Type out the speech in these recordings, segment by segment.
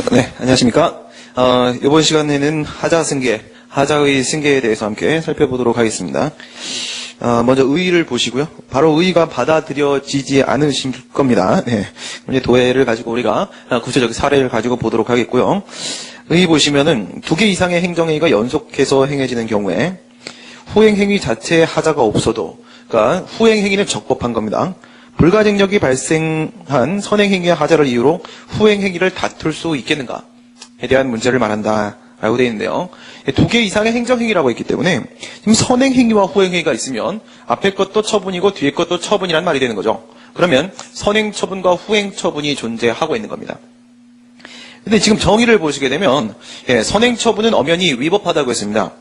네, 안녕하십니까. 이번 시간에는 하자 승계, 하자의 승계에 대해서 함께 살펴보도록 하겠습니다. 먼저 의의를 보시고요. 바로 의의가 받아들여지지 않으실 겁니다. 네. 이제 도해를 가지고 우리가 구체적 사례를 가지고 보도록 하겠고요. 의의 보시면은 2개 이상의 행정행위가 연속해서 행해지는 경우에 후행행위 자체에 하자가 없어도, 그러니까 후행행위는 적법한 겁니다. 불가증력이 발생한 선행행위의 하자를 이유로 후행행위를 다툴 수 있겠는가에 대한 문제를 말한다 라고 되어 있는데요. 2개 이상의 행정행위라고 했기 때문에 지금 선행행위와 후행행위가 있으면 앞에 것도 처분이고 뒤에 것도 처분이란 말이 되는 거죠. 그러면 선행처분과 후행처분이 존재하고 있는 겁니다. 근데 지금 정의를 보시게 되면 선행처분은 엄연히 위법하다고 했습니다.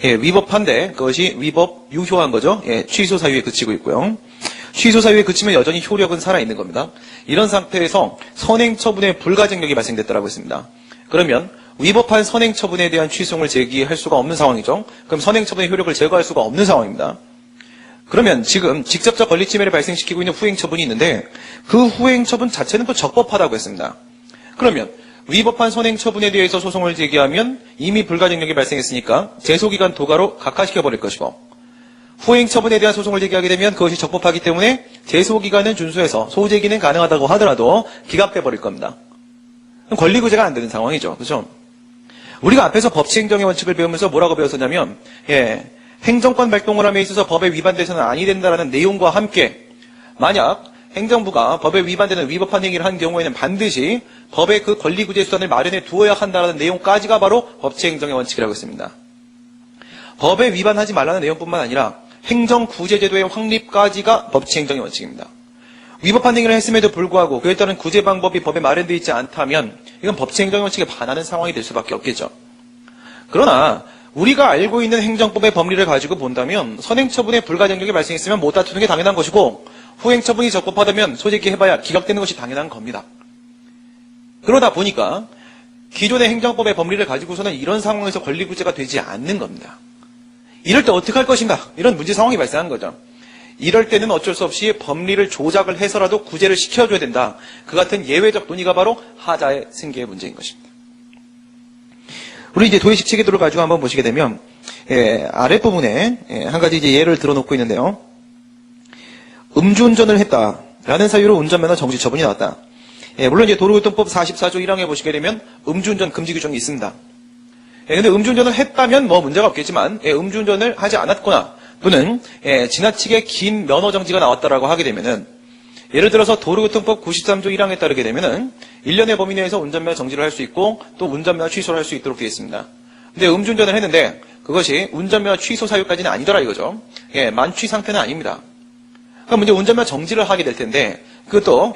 위법한데 그것이 위법 유효한 거죠. 취소 사유에 그치고 있고요. 취소 사유에 그치면 여전히 효력은 살아있는 겁니다. 이런 상태에서 선행처분의 불가증력이 발생됐다고 했습니다. 그러면 위법한 선행처분에 대한 취소를 제기할 수가 없는 상황이죠. 그럼 선행처분의 효력을 제거할 수가 없는 상황입니다. 그러면 지금 직접적 권리침해를 발생시키고 있는 후행처분이 있는데 그 후행처분 자체는 또 적법하다고 했습니다. 그러면 위법한 선행처분에 대해서 소송을 제기하면 이미 불가증력이 발생했으니까 제소기간 도가로 각하시켜버릴 것이고, 후행처분에 대한 소송을 제기하게 되면 그것이 적법하기 때문에 제소기간은 준수해서 소제기는 가능하다고 하더라도 기각돼버릴 겁니다. 그럼 권리구제가 안 되는 상황이죠. 그렇죠? 우리가 앞에서 법치행정의 원칙을 배우면서 뭐라고 배웠었냐면 행정권 발동을 함에 있어서 법에 위반돼서는 아니 된다라는 내용과 함께 만약 행정부가 법에 위반되는 위법한 행위를 한 경우에는 반드시 법의 그 권리구제 수단을 마련해 두어야 한다는 내용까지가 바로 법치행정의 원칙이라고 했습니다. 법에 위반하지 말라는 내용뿐만 아니라 행정구제제도의 확립까지가 법치행정의 원칙입니다. 위법한 행위를 했음에도 불구하고 그에 따른 구제 방법이 법에 마련되어 있지 않다면 이건 법치행정의 원칙에 반하는 상황이 될 수밖에 없겠죠. 그러나 우리가 알고 있는 행정법의 법리를 가지고 본다면 선행처분에 불가증력이 발생했으면 못 다투는 게 당연한 것이고 후행처분이 적법하다면 소제기 해봐야 기각되는 것이 당연한 겁니다. 그러다 보니까 기존의 행정법의 법리를 가지고서는 이런 상황에서 권리구제가 되지 않는 겁니다. 이럴 때 어떻게 할 것인가? 이런 문제 상황이 발생한 거죠. 이럴 때는 어쩔 수 없이 법리를 조작을 해서라도 구제를 시켜줘야 된다. 그 같은 예외적 논의가 바로 하자의 승계의 문제인 것입니다. 우리 이제 도의식 체계도를 가지고 한번 보시게 되면 아랫부분에 한 가지 이제 예를 들어놓고 있는데요. 음주운전을 했다라는 사유로 운전면허 정지 처분이 나왔다. 물론 이제 도로교통법 44조 1항에 보시게 되면 음주운전 금지 규정이 있습니다. 근데 음주운전을 했다면 뭐 문제가 없겠지만 음주운전을 하지 않았거나 또는 지나치게 긴 면허 정지가 나왔다라고 하게 되면은 예를 들어서 도로교통법 93조 1항에 따르게 되면은 1년의 범위 내에서 운전면허 정지를 할 수 있고 또 운전면허 취소를 할 수 있도록 되어 있습니다. 근데 음주운전을 했는데 그것이 운전면허 취소 사유까지는 아니더라 이거죠. 만취 상태는 아닙니다. 그럼 이제 운전면허 정지를 하게 될 텐데 그것도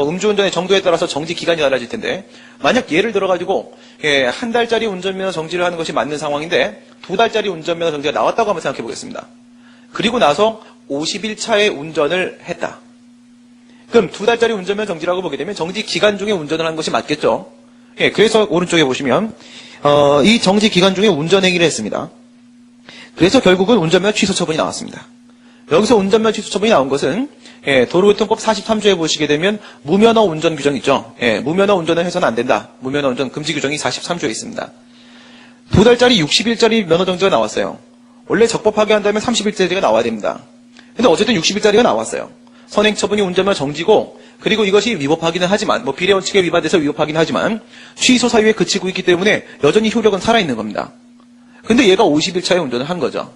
음주운전의 정도에 따라서 정지 기간이 달라질 텐데 만약 예를 들어가지고 한 달짜리 운전면허 정지를 하는 것이 맞는 상황인데 2달짜리 운전면허 정지가 나왔다고 한번 생각해 보겠습니다. 그리고 나서 50일 차에 운전을 했다. 그럼 2달짜리 운전면허 정지라고 보게 되면 정지 기간 중에 운전을 한 것이 맞겠죠. 그래서 오른쪽에 보시면 이 정지 기간 중에 운전행위를 했습니다. 그래서 결국은 운전면허 취소 처분이 나왔습니다. 여기서 운전면허 취소 처분이 나온 것은 도로교통법 43조에 보시게 되면 무면허 운전 규정이 있죠. 무면허 운전을 해서는 안 된다. 무면허 운전 금지 규정이 43조에 있습니다. 2달짜리 60일짜리 면허 정지가 나왔어요. 원래 적법하게 한다면 30일짜리가 나와야 됩니다. 근데 어쨌든 60일짜리가 나왔어요. 선행처분이 운전면허 정지고 그리고 이것이 위법하기는 하지만 뭐 비례원칙에 위반돼서 위법하긴 하지만 취소 사유에 그치고 있기 때문에 여전히 효력은 살아있는 겁니다. 근데 얘가 50일 차에 운전을 한 거죠.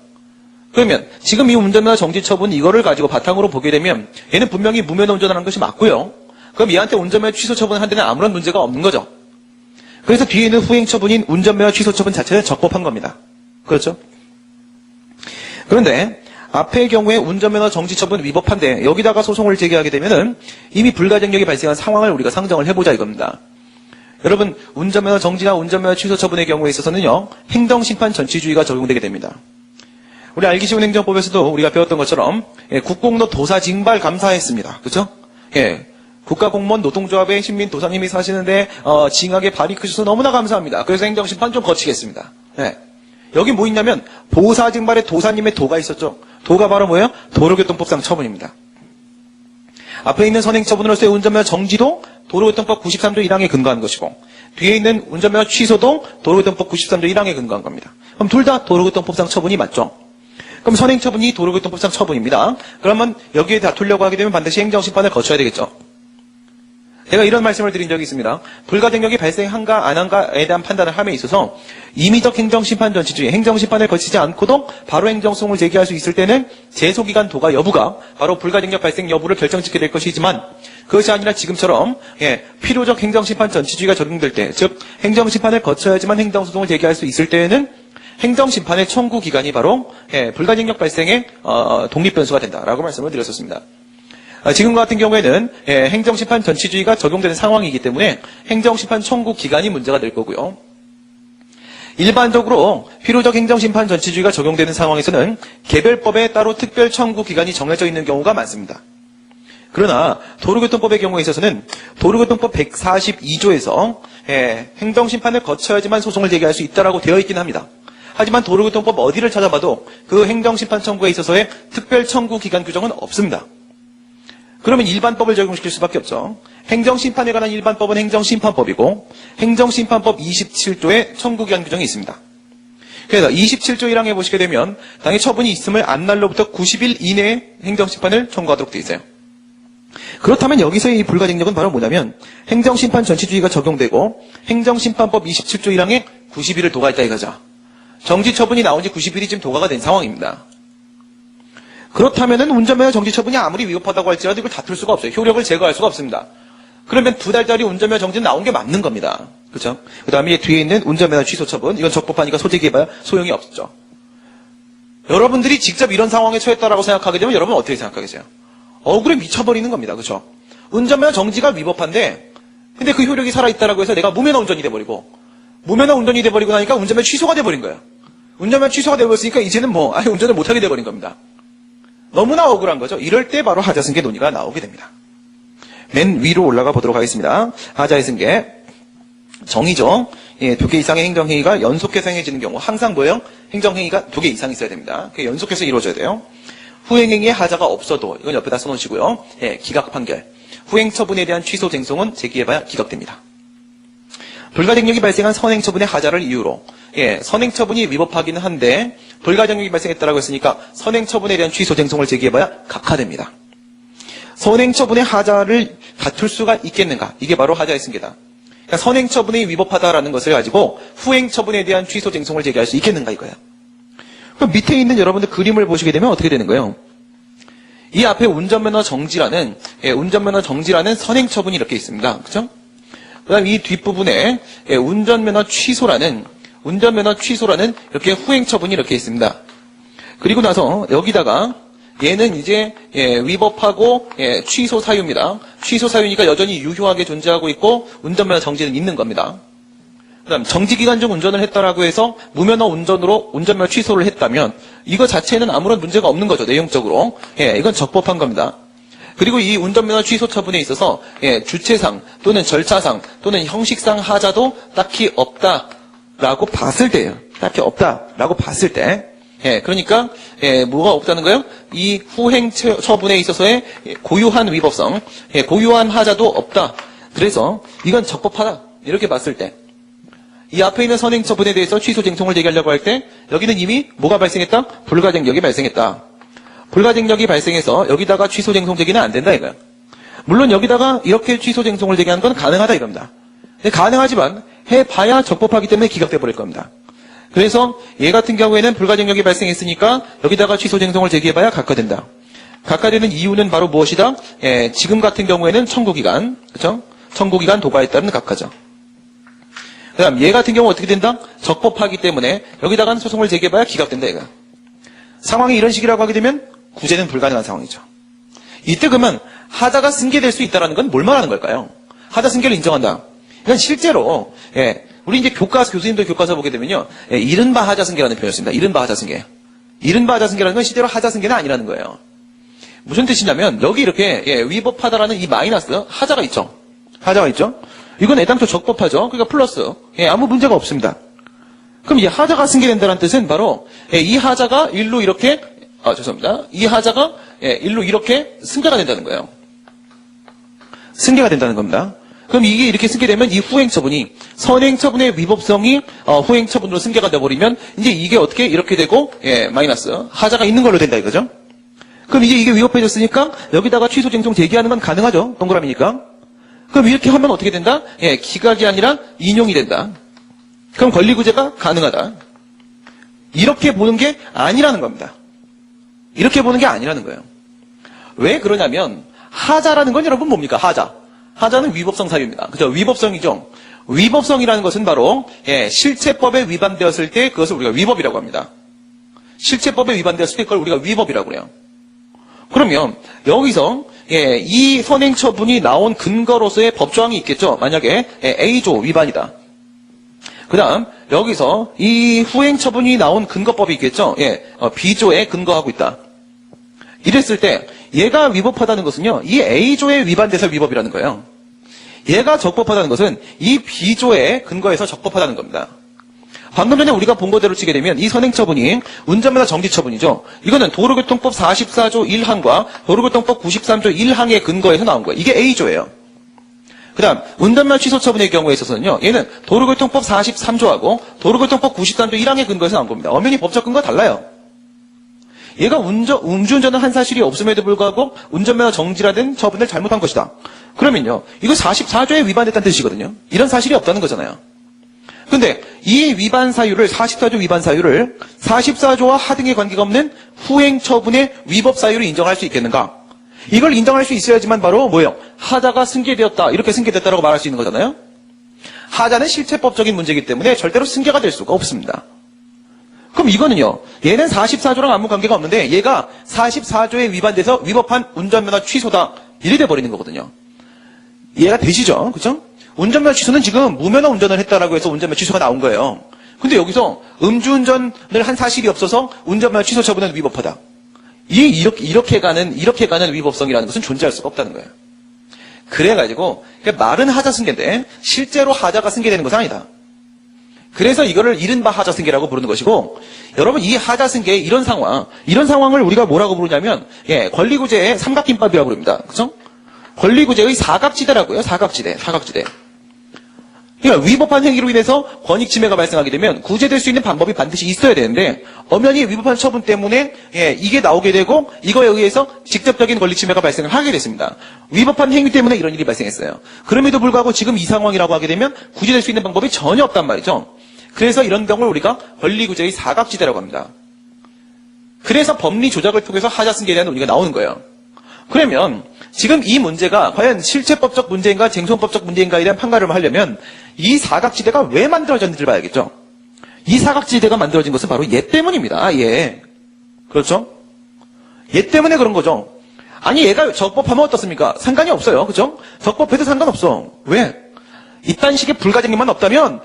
그러면 지금 이 운전면허 정지 처분 이거를 가지고 바탕으로 보게 되면 얘는 분명히 무면허 운전을 한 것이 맞고요. 그럼 얘한테 운전면허 취소 처분을 한 데는 아무런 문제가 없는 거죠. 그래서 뒤에 있는 후행 처분인 운전면허 취소 처분 자체는 적법한 겁니다. 그렇죠? 그런데 앞의 경우에 운전면허 정지 처분 위법한데 여기다가 소송을 제기하게 되면은 이미 불가증력이 발생한 상황을 우리가 상정을 해보자 이겁니다. 여러분 운전면허 정지나 운전면허 취소 처분의 경우에 있어서는요 행정심판 전치주의가 적용되게 됩니다. 우리 알기 쉬운 행정법에서도 우리가 배웠던 것처럼 국공노 도사 징발 감사했습니다. 그렇죠? 국가공무원 노동조합의 신민 도사님이 사시는데 징하게 발이 크셔서 너무나 감사합니다. 그래서 행정심판 좀 거치겠습니다. 여기 뭐 있냐면 보사 징발에 도사님의 도가 있었죠. 도가 바로 뭐예요? 도로교통법상 처분입니다. 앞에 있는 선행처분으로서의 운전면허 정지도 도로교통법 93조 1항에 근거한 것이고 뒤에 있는 운전면허 취소도 도로교통법 93조 1항에 근거한 겁니다. 그럼 둘 다 도로교통법상 처분이 맞죠? 그럼 선행처분이 도로교통법상 처분입니다. 그러면 여기에 다투려고 하게 되면 반드시 행정심판을 거쳐야 되겠죠. 제가 이런 말씀을 드린 적이 있습니다. 불가증력이 발생한가 안 한가에 대한 판단을 함에 있어서 임의적 행정심판 전치 중에 행정심판을 거치지 않고도 바로 행정소송을 제기할 수 있을 때는 제소기간 도가 여부가 바로 불가증력 발생 여부를 결정짓게 될 것이지만 그것이 아니라 지금처럼 필요적 행정심판 전치주의가 적용될 때, 즉 행정심판을 거쳐야지만 행정소송을 제기할 수 있을 때에는 행정심판의 청구 기간이 바로 불가증력 발생의 독립변수가 된다라고 말씀을 드렸었습니다. 지금 같은 경우에는 행정심판 전치주의가 적용되는 상황이기 때문에 행정심판 청구 기간이 문제가 될 거고요. 일반적으로 필요적 행정심판 전치주의가 적용되는 상황에서는 개별법에 따로 특별 청구 기간이 정해져 있는 경우가 많습니다. 그러나 도로교통법의 경우에 있어서는 도로교통법 142조에서 행정심판을 거쳐야지만 소송을 제기할 수 있다라고 되어 있긴 합니다. 하지만 도로교통법 어디를 찾아봐도 그 행정심판 청구에 있어서의 특별 청구 기간 규정은 없습니다. 그러면 일반법을 적용시킬 수밖에 없죠. 행정심판에 관한 일반법은 행정심판법이고 행정심판법 27조에 청구기한 규정이 있습니다. 그래서 27조 1항에 보시게 되면 당의 처분이 있음을 안 날로부터 90일 이내에 행정심판을 청구하도록 되어 있어요. 그렇다면 여기서의 이 불가증력은 바로 뭐냐면 행정심판 전치주의가 적용되고 행정심판법 27조 1항에 90일을 도가 있다 이거죠. 정지처분이 나온 지 90일이 지금 도가가 된 상황입니다. 그렇다면은 운전면허 정지처분이 아무리 위법하다고 할지라도 이걸 다툴 수가 없어요. 효력을 제거할 수가 없습니다. 그러면 2달짜리 운전면허 정지는 나온 게 맞는 겁니다. 그렇죠? 그 다음에 뒤에 있는 운전면허 취소처분, 이건 적법하니까 소재기해봐야 소용이 없죠. 여러분들이 직접 이런 상황에 처했다라고 생각하게 되면 여러분 어떻게 생각하겠어요? 억울해 미쳐버리는 겁니다. 그렇죠? 운전면허 정지가 위법한데 근데 그 효력이 살아있다라고 해서 내가 무면허 운전이 돼버리고 무면허 운전이 돼버리고 나니까 운전면허 취소가 돼버린 거예요. 운전면허 취소가 돼버렸으니까 이제는 운전을 못하게 돼버린 겁니다. 너무나 억울한 거죠. 이럴 때 바로 하자 승계 논의가 나오게 됩니다. 맨 위로 올라가 보도록 하겠습니다. 하자의 승계 정의죠. 2개 이상의 행정행위가 연속해서 행해지는 경우 항상 뭐예요? 행정행위가 2개 이상 있어야 됩니다. 그게 연속해서 이루어져야 돼요. 후행행위에 하자가 없어도 이건 옆에다 써놓으시고요. 기각 판결. 후행처분에 대한 취소 쟁송은 제기해봐야 기각됩니다. 불가증력이 발생한 선행처분의 하자를 이유로 선행처분이 위법하기는 한데 불가증력이 발생했다고 했으니까 선행처분에 대한 취소 쟁송을 제기해봐야 각하됩니다. 선행처분의 하자를 다툴 수가 있겠는가? 이게 바로 하자의 승계다. 그러니까 선행처분이 위법하다라는 것을 가지고 후행처분에 대한 취소 쟁송을 제기할 수 있겠는가 이거야. 그럼 밑에 있는 여러분들 그림을 보시게 되면 어떻게 되는 거예요? 이 앞에 운전면허 정지라는 선행처분이 이렇게 있습니다. 그렇죠? 그다음 이 뒷부분에 운전면허 취소라는 이렇게 후행처분이 이렇게 있습니다. 그리고 나서 여기다가 얘는 이제 위법하고 취소 사유입니다. 취소 사유니까 여전히 유효하게 존재하고 있고 운전면허 정지는 있는 겁니다. 그다음 정지기간 중 운전을 했다라고 해서 무면허 운전으로 운전면허 취소를 했다면 이거 자체는 아무런 문제가 없는 거죠. 내용적으로. 이건 적법한 겁니다. 그리고 이 운전면허 취소 처분에 있어서 주체상 또는 절차상 또는 형식상 하자도 딱히 없다라고 봤을 때예요. 딱히 없다라고 봤을 때. 그러니까 뭐가 없다는 거예요? 이 후행 처분에 있어서의 고유한 위법성, 고유한 하자도 없다. 그래서 이건 적법하다. 이렇게 봤을 때. 이 앞에 있는 선행 처분에 대해서 취소 쟁송을 제기하려고 할 때 여기는 이미 뭐가 발생했다? 불가증력이 발생했다. 불가증력이 발생해서 여기다가 취소 쟁송 제기는 안 된다 이거야. 물론 여기다가 이렇게 취소 쟁송을 제기하는 건 가능하다 이겁니다. 근데 가능하지만 해봐야 적법하기 때문에 기각돼 버릴 겁니다. 그래서 얘 같은 경우에는 불가증력이 발생했으니까 여기다가 취소 쟁송을 제기해봐야 각하된다. 각하되는 이유는 바로 무엇이다? 지금 같은 경우에는 청구기간, 그렇죠? 청구기간 도과에 따른 각하죠. 그다음 얘 같은 경우 어떻게 된다? 적법하기 때문에 여기다가 소송을 제기해봐야 기각된다 이거야. 상황이 이런 식이라고 하게 되면 구제는 불가능한 상황이죠. 이때 그러면 하자가 승계될 수 있다는 건 뭘 말하는 걸까요? 하자 승계를 인정한다. 이건 실제로 우리 이제 교수님들 교과서 보게 되면요, 이른바 하자 승계라는 표현을 씁니다. 이른바 하자 승계. 이른바 하자 승계라는 건 실제로 하자 승계는 아니라는 거예요. 무슨 뜻이냐면 여기 이렇게 위법하다라는 이 마이너스 하자가 있죠. 하자가 있죠. 이건 애당초 적법하죠. 그러니까 플러스 아무 문제가 없습니다. 그럼 이 하자가 승계된다는 뜻은 바로 이 하자가 일로 이렇게 이 하자가 일로 이렇게 승계가 된다는 거예요. 승계가 된다는 겁니다. 그럼 이게 이렇게 승계 되면 이 후행처분이 선행처분의 위법성이 후행처분으로 승계가 돼버리면 이제 이게 어떻게 이렇게 되고 마이너스 하자가 있는 걸로 된다 이거죠. 그럼 이제 이게 위법해졌으니까 여기다가 취소 쟁송 제기하는 건 가능하죠. 동그라미니까. 그럼 이렇게 하면 어떻게 된다? 기각이 아니라 인용이 된다. 그럼 권리구제가 가능하다. 이렇게 보는 게 아니라는 겁니다. 이렇게 보는 게 아니라는 거예요. 왜 그러냐면 하자라는 건 여러분 뭡니까? 하자는 위법성 사유입니다. 그죠? 위법성이죠. 위법성이라는 것은 바로 실체법에 위반되었을 때 그것을 우리가 위법이라고 합니다. 실체법에 위반되었을 때 그걸 우리가 위법이라고 그래요. 그러면 여기서 이 선행처분이 나온 근거로서의 법조항이 있겠죠. 만약에 A조 위반이다. 그 다음 여기서 이 후행처분이 나온 근거법이 있겠죠. B조에 근거하고 있다. 이랬을 때 얘가 위법하다는 것은요. 이 A조에 위반돼서 위법이라는 거예요. 얘가 적법하다는 것은 이 B조에 근거해서 적법하다는 겁니다. 방금 전에 우리가 본 거대로 치게 되면 이 선행처분이 운전면허 정지처분이죠. 이거는 도로교통법 44조 1항과 도로교통법 93조 1항에 근거해서 나온 거예요. 이게 A조예요. 그 다음 운전면허 취소처분의 경우에 있어서는요. 얘는 도로교통법 43조하고 도로교통법 93조 1항에 근거해서 나온 겁니다. 엄연히 법적 근거가 달라요. 얘가 음주운전을 한 사실이 없음에도 불구하고 운전면허 정지라는 처분을 잘못한 것이다. 그러면요. 이거 44조에 위반됐다는 뜻이거든요. 이런 사실이 없다는 거잖아요. 근데 이 위반 사유를 44조 위반 사유를 44조와 하등의 관계가 없는 후행 처분의 위법 사유로 인정할 수 있겠는가? 이걸 인정할 수 있어야지만 바로 뭐예요? 하자가 승계되었다. 이렇게 승계됐다라고 말할 수 있는 거잖아요. 하자는 실체법적인 문제이기 때문에 절대로 승계가 될 수가 없습니다. 그럼 이거는요. 얘는 44조랑 아무 관계가 없는데 얘가 44조에 위반돼서 위법한 운전면허 취소다. 이래 돼 버리는 거거든요. 얘가 되시죠? 그렇죠? 운전면허 취소는 지금 무면허 운전을 했다라고 해서 운전면허 취소가 나온 거예요. 근데 여기서 음주운전을 한 사실이 없어서 운전면허 취소 처분은 위법하다. 이렇게 가는 위법성이라는 것은 존재할 수가 없다는 거예요. 그래가지고 말은 하자 승계인데 실제로 하자가 승계되는 것은 아니다. 그래서 이거를 이른바 하자 승계라고 부르는 것이고, 여러분 이 하자 승계 이런 상황을 우리가 뭐라고 부르냐면 권리구제의 삼각김밥이라고 부릅니다. 그렇죠? 권리구제의 사각지대라고요. 사각지대. 그러니까 위법한 행위로 인해서 권익 침해가 발생하게 되면 구제될 수 있는 방법이 반드시 있어야 되는데 엄연히 위법한 처분 때문에 이게 나오게 되고 이거에 의해서 직접적인 권리 침해가 발생을 하게 됐습니다. 위법한 행위 때문에 이런 일이 발생했어요. 그럼에도 불구하고 지금 이 상황이라고 하게 되면 구제될 수 있는 방법이 전혀 없단 말이죠. 그래서 이런 경우를 우리가 권리구제의 사각지대라고 합니다. 그래서 법리 조작을 통해서 하자 승계에 대한 논의가 나오는 거예요. 그러면 지금 이 문제가 과연 실체법적 문제인가 쟁송법적 문제인가에 대한 판가름을 하려면 이 사각지대가 왜 만들어졌는지를 봐야겠죠. 이 사각지대가 만들어진 것은 바로 얘 때문입니다. 얘. 그렇죠? 얘 때문에 그런 거죠. 아니 얘가 적법하면 어떻습니까? 상관이 없어요. 그죠? 적법해도 상관없어. 왜? 이딴 식의 불가증력만 없다면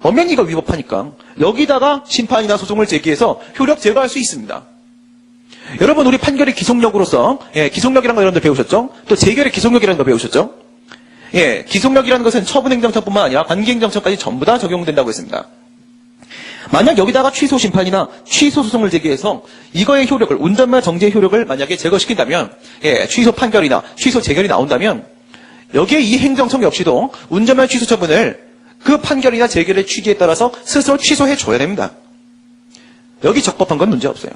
엄연히 이거 위법하니까 여기다가 심판이나 소송을 제기해서 효력 제거할 수 있습니다. 여러분 우리 판결의 기속력으로서 기속력이라는 거 여러분들 배우셨죠? 또 재결의 기속력이라는 거 배우셨죠? 기속력이라는 것은 처분행정처뿐만 아니라 관계행정처까지 전부 다 적용된다고 했습니다. 만약 여기다가 취소 심판이나 취소 소송을 제기해서 이거의 효력을 운전면허 정지의 효력을 만약에 제거시킨다면 취소 판결이나 취소 재결이 나온다면 여기에 이 행정청 역시도 운전면허 취소 처분을 그 판결이나 재결의 취지에 따라서 스스로 취소해 줘야 됩니다. 여기 적법한 건 문제 없어요.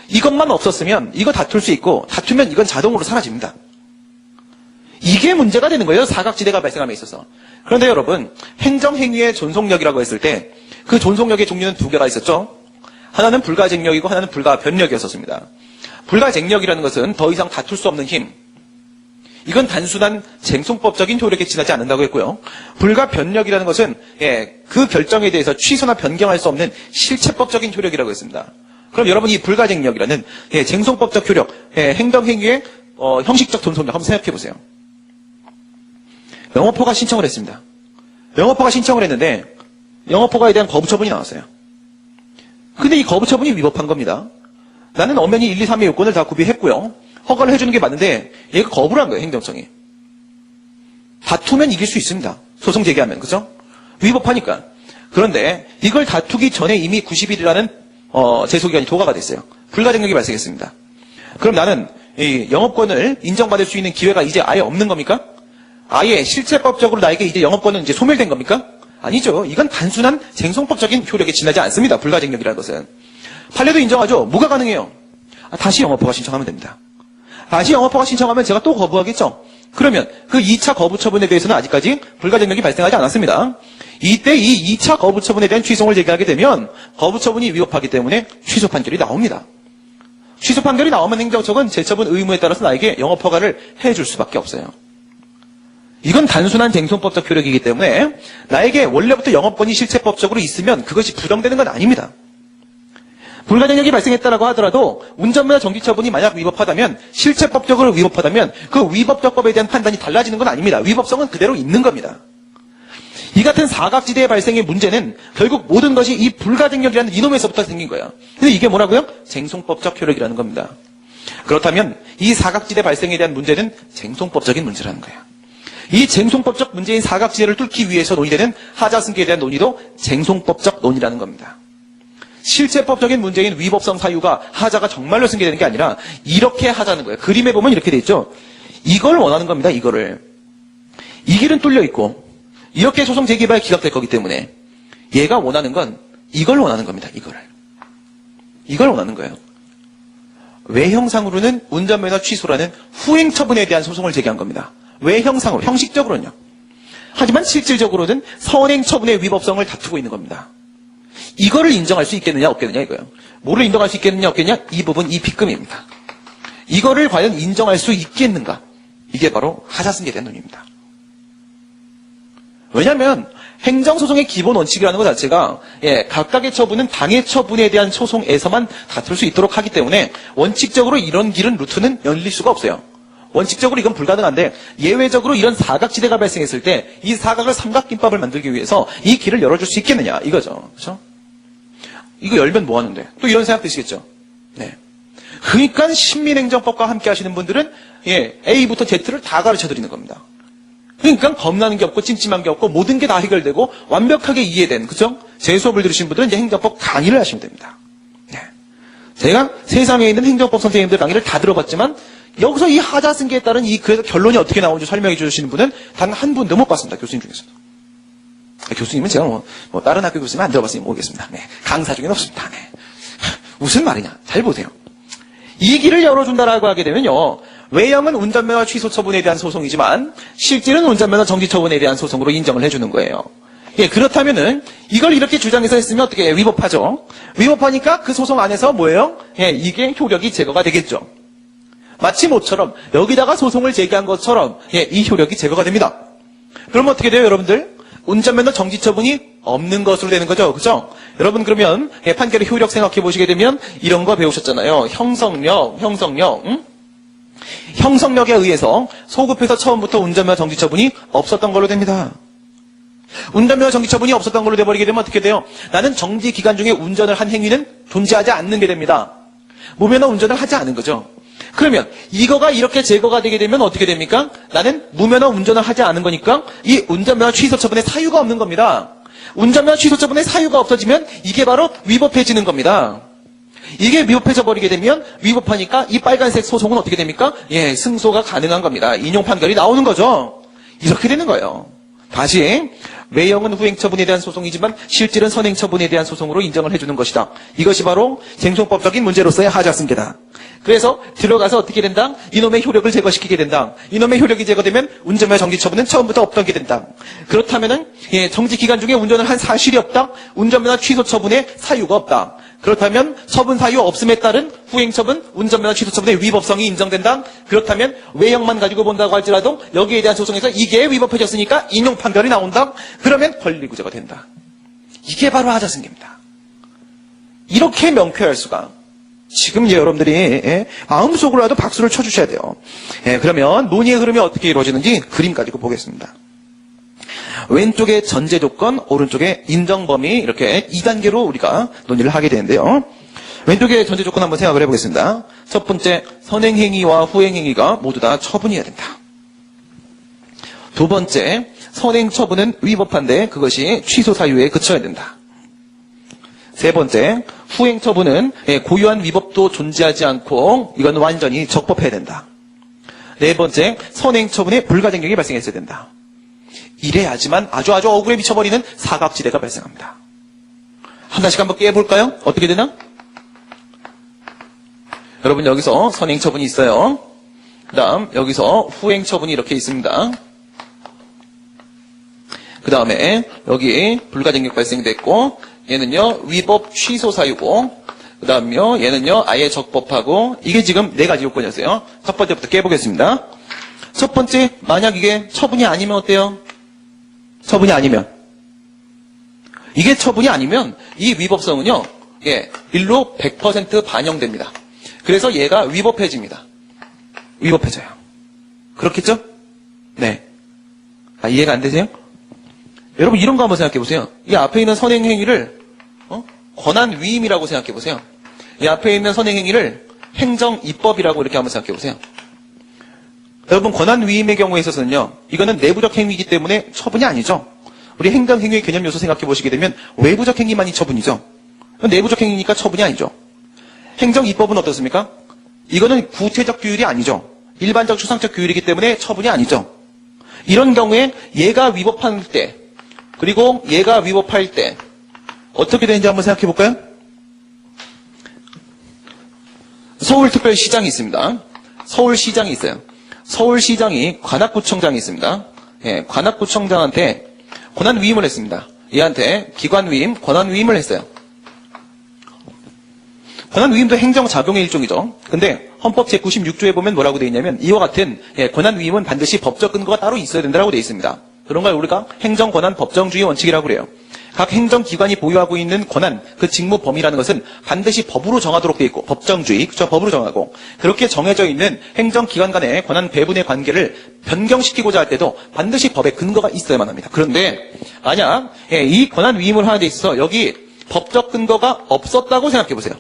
이것만 없었으면 이거 다툴 수 있고 다투면 이건 자동으로 사라집니다. 이게 문제가 되는 거예요. 사각지대가 발생함에 있어서. 그런데 여러분 행정행위의 존속력이라고 했을 때 그 존속력의 종류는 두 개가 있었죠. 하나는 불가쟁력이고 하나는 불가변력이었습니다. 불가쟁력이라는 것은 더 이상 다툴 수 없는 힘. 이건 단순한 쟁송법적인 효력에 지나지 않는다고 했고요. 불가변력이라는 것은 그 결정에 대해서 취소나 변경할 수 없는 실체법적인 효력이라고 했습니다. 그럼 여러분 이 불가쟁력이라는 쟁송법적 효력, 행정행위의 형식적 존속력 한번 생각해 보세요. 영업허가 신청을 했습니다. 영업허가 신청을 했는데 영업허가에 대한 거부처분이 나왔어요. 근데 이 거부처분이 위법한 겁니다. 나는 엄연히 1, 2, 3의 요건을 다 구비했고요. 허가를 해주는 게 맞는데 얘가 거부를 한 거예요. 행정청이. 다투면 이길 수 있습니다. 소송 제기하면. 그죠? 위법하니까. 그런데 이걸 다투기 전에 이미 90일이라는 제소기간이 도과가 됐어요. 불가쟁력이 발생했습니다. 그럼 나는 이 영업권을 인정받을 수 있는 기회가 이제 아예 없는 겁니까? 아예 실체법적으로 나에게 이제 영업권은 이제 소멸된 겁니까? 아니죠. 이건 단순한 쟁송법적인 효력에 지나지 않습니다. 불가증력이라는 것은. 판례도 인정하죠. 뭐가 가능해요? 다시 영업허가 신청하면 됩니다. 다시 영업허가 신청하면 제가 또 거부하겠죠. 그러면 그 2차 거부 처분에 대해서는 아직까지 불가증력이 발생하지 않았습니다. 이때 이 2차 거부 처분에 대한 취소를 제기하게 되면 거부 처분이 위법하기 때문에 취소 판결이 나옵니다. 취소 판결이 나오면 행정처분 재처분 의무에 따라서 나에게 영업허가를 해줄 수밖에 없어요. 이건 단순한 쟁송법적 효력이기 때문에 나에게 원래부터 영업권이 실체법적으로 있으면 그것이 부정되는 건 아닙니다. 불가증력이 발생했다라고 하더라도 운전면허 정지처분이 만약 위법하다면 실체법적으로 위법하다면 그 위법적법에 대한 판단이 달라지는 건 아닙니다. 위법성은 그대로 있는 겁니다. 이 같은 사각지대의 발생의 문제는 결국 모든 것이 이 불가증력이라는 이놈에서부터 생긴 거예요. 근데 이게 뭐라고요? 쟁송법적 효력이라는 겁니다. 그렇다면 이 사각지대 발생에 대한 문제는 쟁송법적인 문제라는 거예요. 이 쟁송법적 문제인 사각지대를 뚫기 위해서 논의되는 하자승계에 대한 논의도 쟁송법적 논의라는 겁니다. 실체법적인 문제인 위법성 사유가 하자가 정말로 승계되는 게 아니라 이렇게 하자는 거예요. 그림에 보면 이렇게 돼 있죠. 이걸 원하는 겁니다. 이거를. 이 길은 뚫려 있고 이렇게 소송 제기해봐야 기각될 거기 때문에 얘가 원하는 건 이걸 원하는 겁니다. 이걸 원하는 거예요. 외형상으로는 운전면허 취소라는 후행 처분에 대한 소송을 제기한 겁니다. 외형상으로, 형식적으로는요. 하지만 실질적으로는 선행 처분의 위법성을 다투고 있는 겁니다. 이거를 인정할 수 있겠느냐 없겠느냐 이거예요. 뭐를 인정할 수 있겠느냐 없겠느냐 이 부분 이 빗금입니다. 이거를 과연 인정할 수 있겠는가? 이게 바로 하자승계에 대한 논의입니다. 왜냐하면 행정소송의 기본 원칙이라는 것 자체가 각각의 처분은 당의 처분에 대한 소송에서만 다툴 수 있도록 하기 때문에 원칙적으로 이런 길은 루트는 열릴 수가 없어요. 원칙적으로 이건 불가능한데 예외적으로 이런 사각지대가 발생했을 때 이 사각을 삼각김밥을 만들기 위해서 이 길을 열어줄 수 있겠느냐 이거죠. 그렇죠? 이거 열면 뭐 하는데? 또 이런 생각 드시겠죠? 네. 그러니까 신민행정법과 함께 하시는 분들은 A부터 Z를 다 가르쳐 드리는 겁니다. 그러니까 겁나는 게 없고 찜찜한 게 없고 모든 게 다 해결되고 완벽하게 이해된 그죠? 제 수업을 들으신 분들은 이제 행정법 강의를 하시면 됩니다. 네. 제가 세상에 있는 행정법 선생님들 강의를 다 들어봤지만 여기서 이 하자승계에 따른 그래서 결론이 어떻게 나오는지 설명해 주시는 분은 단 한 분도 못 봤습니다. 교수님 중에서도. 교수님은 제가 뭐 다른 학교 교수님 안 들어봤으니 모르겠습니다. 네. 강사 중에는 없습니다. 네. 무슨 말이냐? 잘 보세요. 이 길을 열어준다라고 하게 되면요. 외형은 운전면허 취소 처분에 대한 소송이지만 실질은 운전면허 정지 처분에 대한 소송으로 인정을 해주는 거예요. 그렇다면은 이걸 이렇게 주장해서 했으면 어떻게 위법하죠? 위법하니까 그 소송 안에서 뭐예요? 이게 효력이 제거가 되겠죠. 마치 모처럼 여기다가 소송을 제기한 것처럼 이 효력이 제거가 됩니다. 그럼 어떻게 돼요, 여러분들? 운전면허 정지 처분이 없는 것으로 되는 거죠. 그죠? 여러분 그러면 판결의 효력 생각해 보시게 되면 이런 거 배우셨잖아요. 형성력, 응? 형성력에 의해서 소급해서 처음부터 운전면허 정지 처분이 없었던 걸로 됩니다. 운전면허 정지 처분이 없었던 걸로 돼버리게 되면 어떻게 돼요? 나는 정지 기간 중에 운전을 한 행위는 존재하지 않는 게 됩니다. 무면허 운전을 하지 않은 거죠. 그러면 이거가 이렇게 제거가 되게 되면 어떻게 됩니까? 나는 무면허 운전을 하지 않은 거니까 이 운전면허 취소 처분에 사유가 없는 겁니다. 운전면허 취소 처분에 사유가 없어지면 이게 바로 위법해지는 겁니다. 이게 위법해져 버리게 되면 위법하니까 이 빨간색 소송은 어떻게 됩니까? 승소가 가능한 겁니다. 인용 판결이 나오는 거죠. 이렇게 되는 거예요. 다시 외형은 후행처분에 대한 소송이지만 실질은 선행처분에 대한 소송으로 인정을 해주는 것이다. 이것이 바로 쟁송법적인 문제로서의 하자승계다. 그래서 들어가서 어떻게 된다? 이놈의 효력을 제거시키게 된다. 이놈의 효력이 제거되면 운전면허 정지처분은 처음부터 없던 게 된다. 그렇다면은 정지기간 중에 운전을 한 사실이 없다. 운전면허 취소 처분에 사유가 없다. 그렇다면 처분 사유 없음에 따른 후행처분, 운전면허 취소 처분의 위법성이 인정된다. 그렇다면 외형만 가지고 본다고 할지라도 여기에 대한 소송에서 이게 위법해졌으니까 인용 판결이 나온다. 그러면 권리구제가 된다. 이게 바로 하자승계입니다. 이렇게 명쾌할 수가. 지금 여러분들이 마음속으로라도 박수를 쳐주셔야 돼요. 그러면 논의의 흐름이 어떻게 이루어지는지 그림 가지고 보겠습니다. 왼쪽에 전제 조건, 오른쪽에 인정 범위 이렇게 2단계로 우리가 논의를 하게 되는데요. 왼쪽에 전제 조건 한번 생각을 해보겠습니다. 첫 번째, 선행행위와 후행행위가 모두 다 처분해야 된다. 두 번째, 선행처분은 위법한데 그것이 취소 사유에 그쳐야 된다. 세 번째, 후행처분은 고유한 위법도 존재하지 않고 이건 완전히 적법해야 된다. 네 번째, 선행처분의 불가증력이 발생했어야 된다. 이래야지만 아주 억울에 미쳐버리는 사각지대가 발생합니다. 하나씩 한번 깨볼까요? 어떻게 되나? 여러분 여기서 선행처분이 있어요. 그 다음 여기서 후행처분이 이렇게 있습니다. 그 다음에 여기 불가증력 발생됐고 얘는요 위법 취소 사유고 그 다음요 얘는요 아예 적법하고 이게 지금 네 가지 요건이었어요. 첫 번째부터 깨보겠습니다. 첫 번째 만약 이게 처분이 아니면 어때요? 처분이 아니면 이게 처분이 아니면 이 위법성은요 일로 100% 반영됩니다. 그래서 얘가 위법해집니다. 위법해져요. 그렇겠죠? 네. 이해가 안 되세요? 여러분 이런 거 한번 생각해 보세요. 이 앞에 있는 선행행위를 권한 위임이라고 생각해 보세요. 이 앞에 있는 선행행위를 행정입법이라고 이렇게 한번 생각해 보세요. 여러분 권한 위임의 경우에 있어서는요. 이거는 내부적 행위이기 때문에 처분이 아니죠. 우리 행정행위의 개념 요소 생각해 보시게 되면 외부적 행위만이 처분이죠. 내부적 행위니까 처분이 아니죠. 행정입법은 어떻습니까? 이거는 구체적 규율이 아니죠. 일반적 추상적 규율이기 때문에 처분이 아니죠. 이런 경우에 얘가 위법할 때 그리고 얘가 위법할 때 어떻게 되는지 한번 생각해 볼까요? 서울특별시장이 있습니다. 서울시장이 있어요. 서울시장이 관악구청장이 있습니다. 관악구청장한테 권한위임을 했습니다. 얘한테 기관위임, 권한위임을 했어요. 권한위임도 행정작용의 일종이죠. 근데 헌법 제96조에 보면 뭐라고 되어 있냐면 이와 같은 권한위임은 반드시 법적 근거가 따로 있어야 된다고 되어 있습니다. 그런 걸 우리가 행정권한 법정주의 원칙이라고 그래요. 각 행정기관이 보유하고 있는 권한, 그 직무 범위라는 것은 반드시 법으로 정하도록 되어 있고 법정주의, 그렇죠? 법으로 정하고 그렇게 정해져 있는 행정기관 간의 권한 배분의 관계를 변경시키고자 할 때도 반드시 법의 근거가 있어야만 합니다. 그런데 만약 이 권한 위임을 하는 데 있어서 여기 법적 근거가 없었다고 생각해 보세요.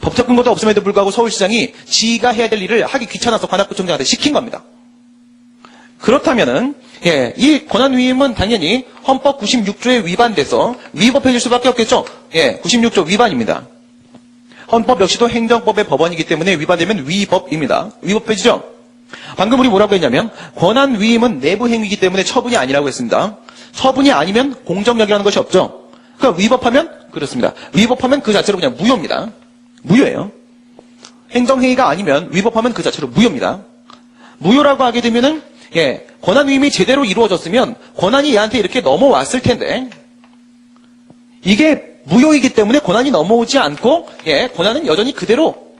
법적 근거도 없음에도 불구하고 서울시장이 지가 해야 될 일을 하기 귀찮아서 관악구청장한테 시킨 겁니다. 그렇다면은 이 권한위임은 당연히 헌법 96조에 위반돼서 위법해질 수밖에 없겠죠. 96조 위반입니다. 헌법 역시도 행정법의 법원이기 때문에 위반되면 위법입니다. 위법해지죠. 방금 우리 뭐라고 했냐면 권한위임은 내부 행위이기 때문에 처분이 아니라고 했습니다. 처분이 아니면 공정력이라는 것이 없죠. 그러니까 위법하면 그렇습니다. 위법하면 그 자체로 그냥 무효입니다. 무효예요. 행정행위가 아니면 위법하면 그 자체로 무효입니다. 무효라고 하게 되면은 권한위임이 제대로 이루어졌으면 권한이 얘한테 이렇게 넘어왔을 텐데 이게 무효이기 때문에 권한이 넘어오지 않고 권한은 여전히 그대로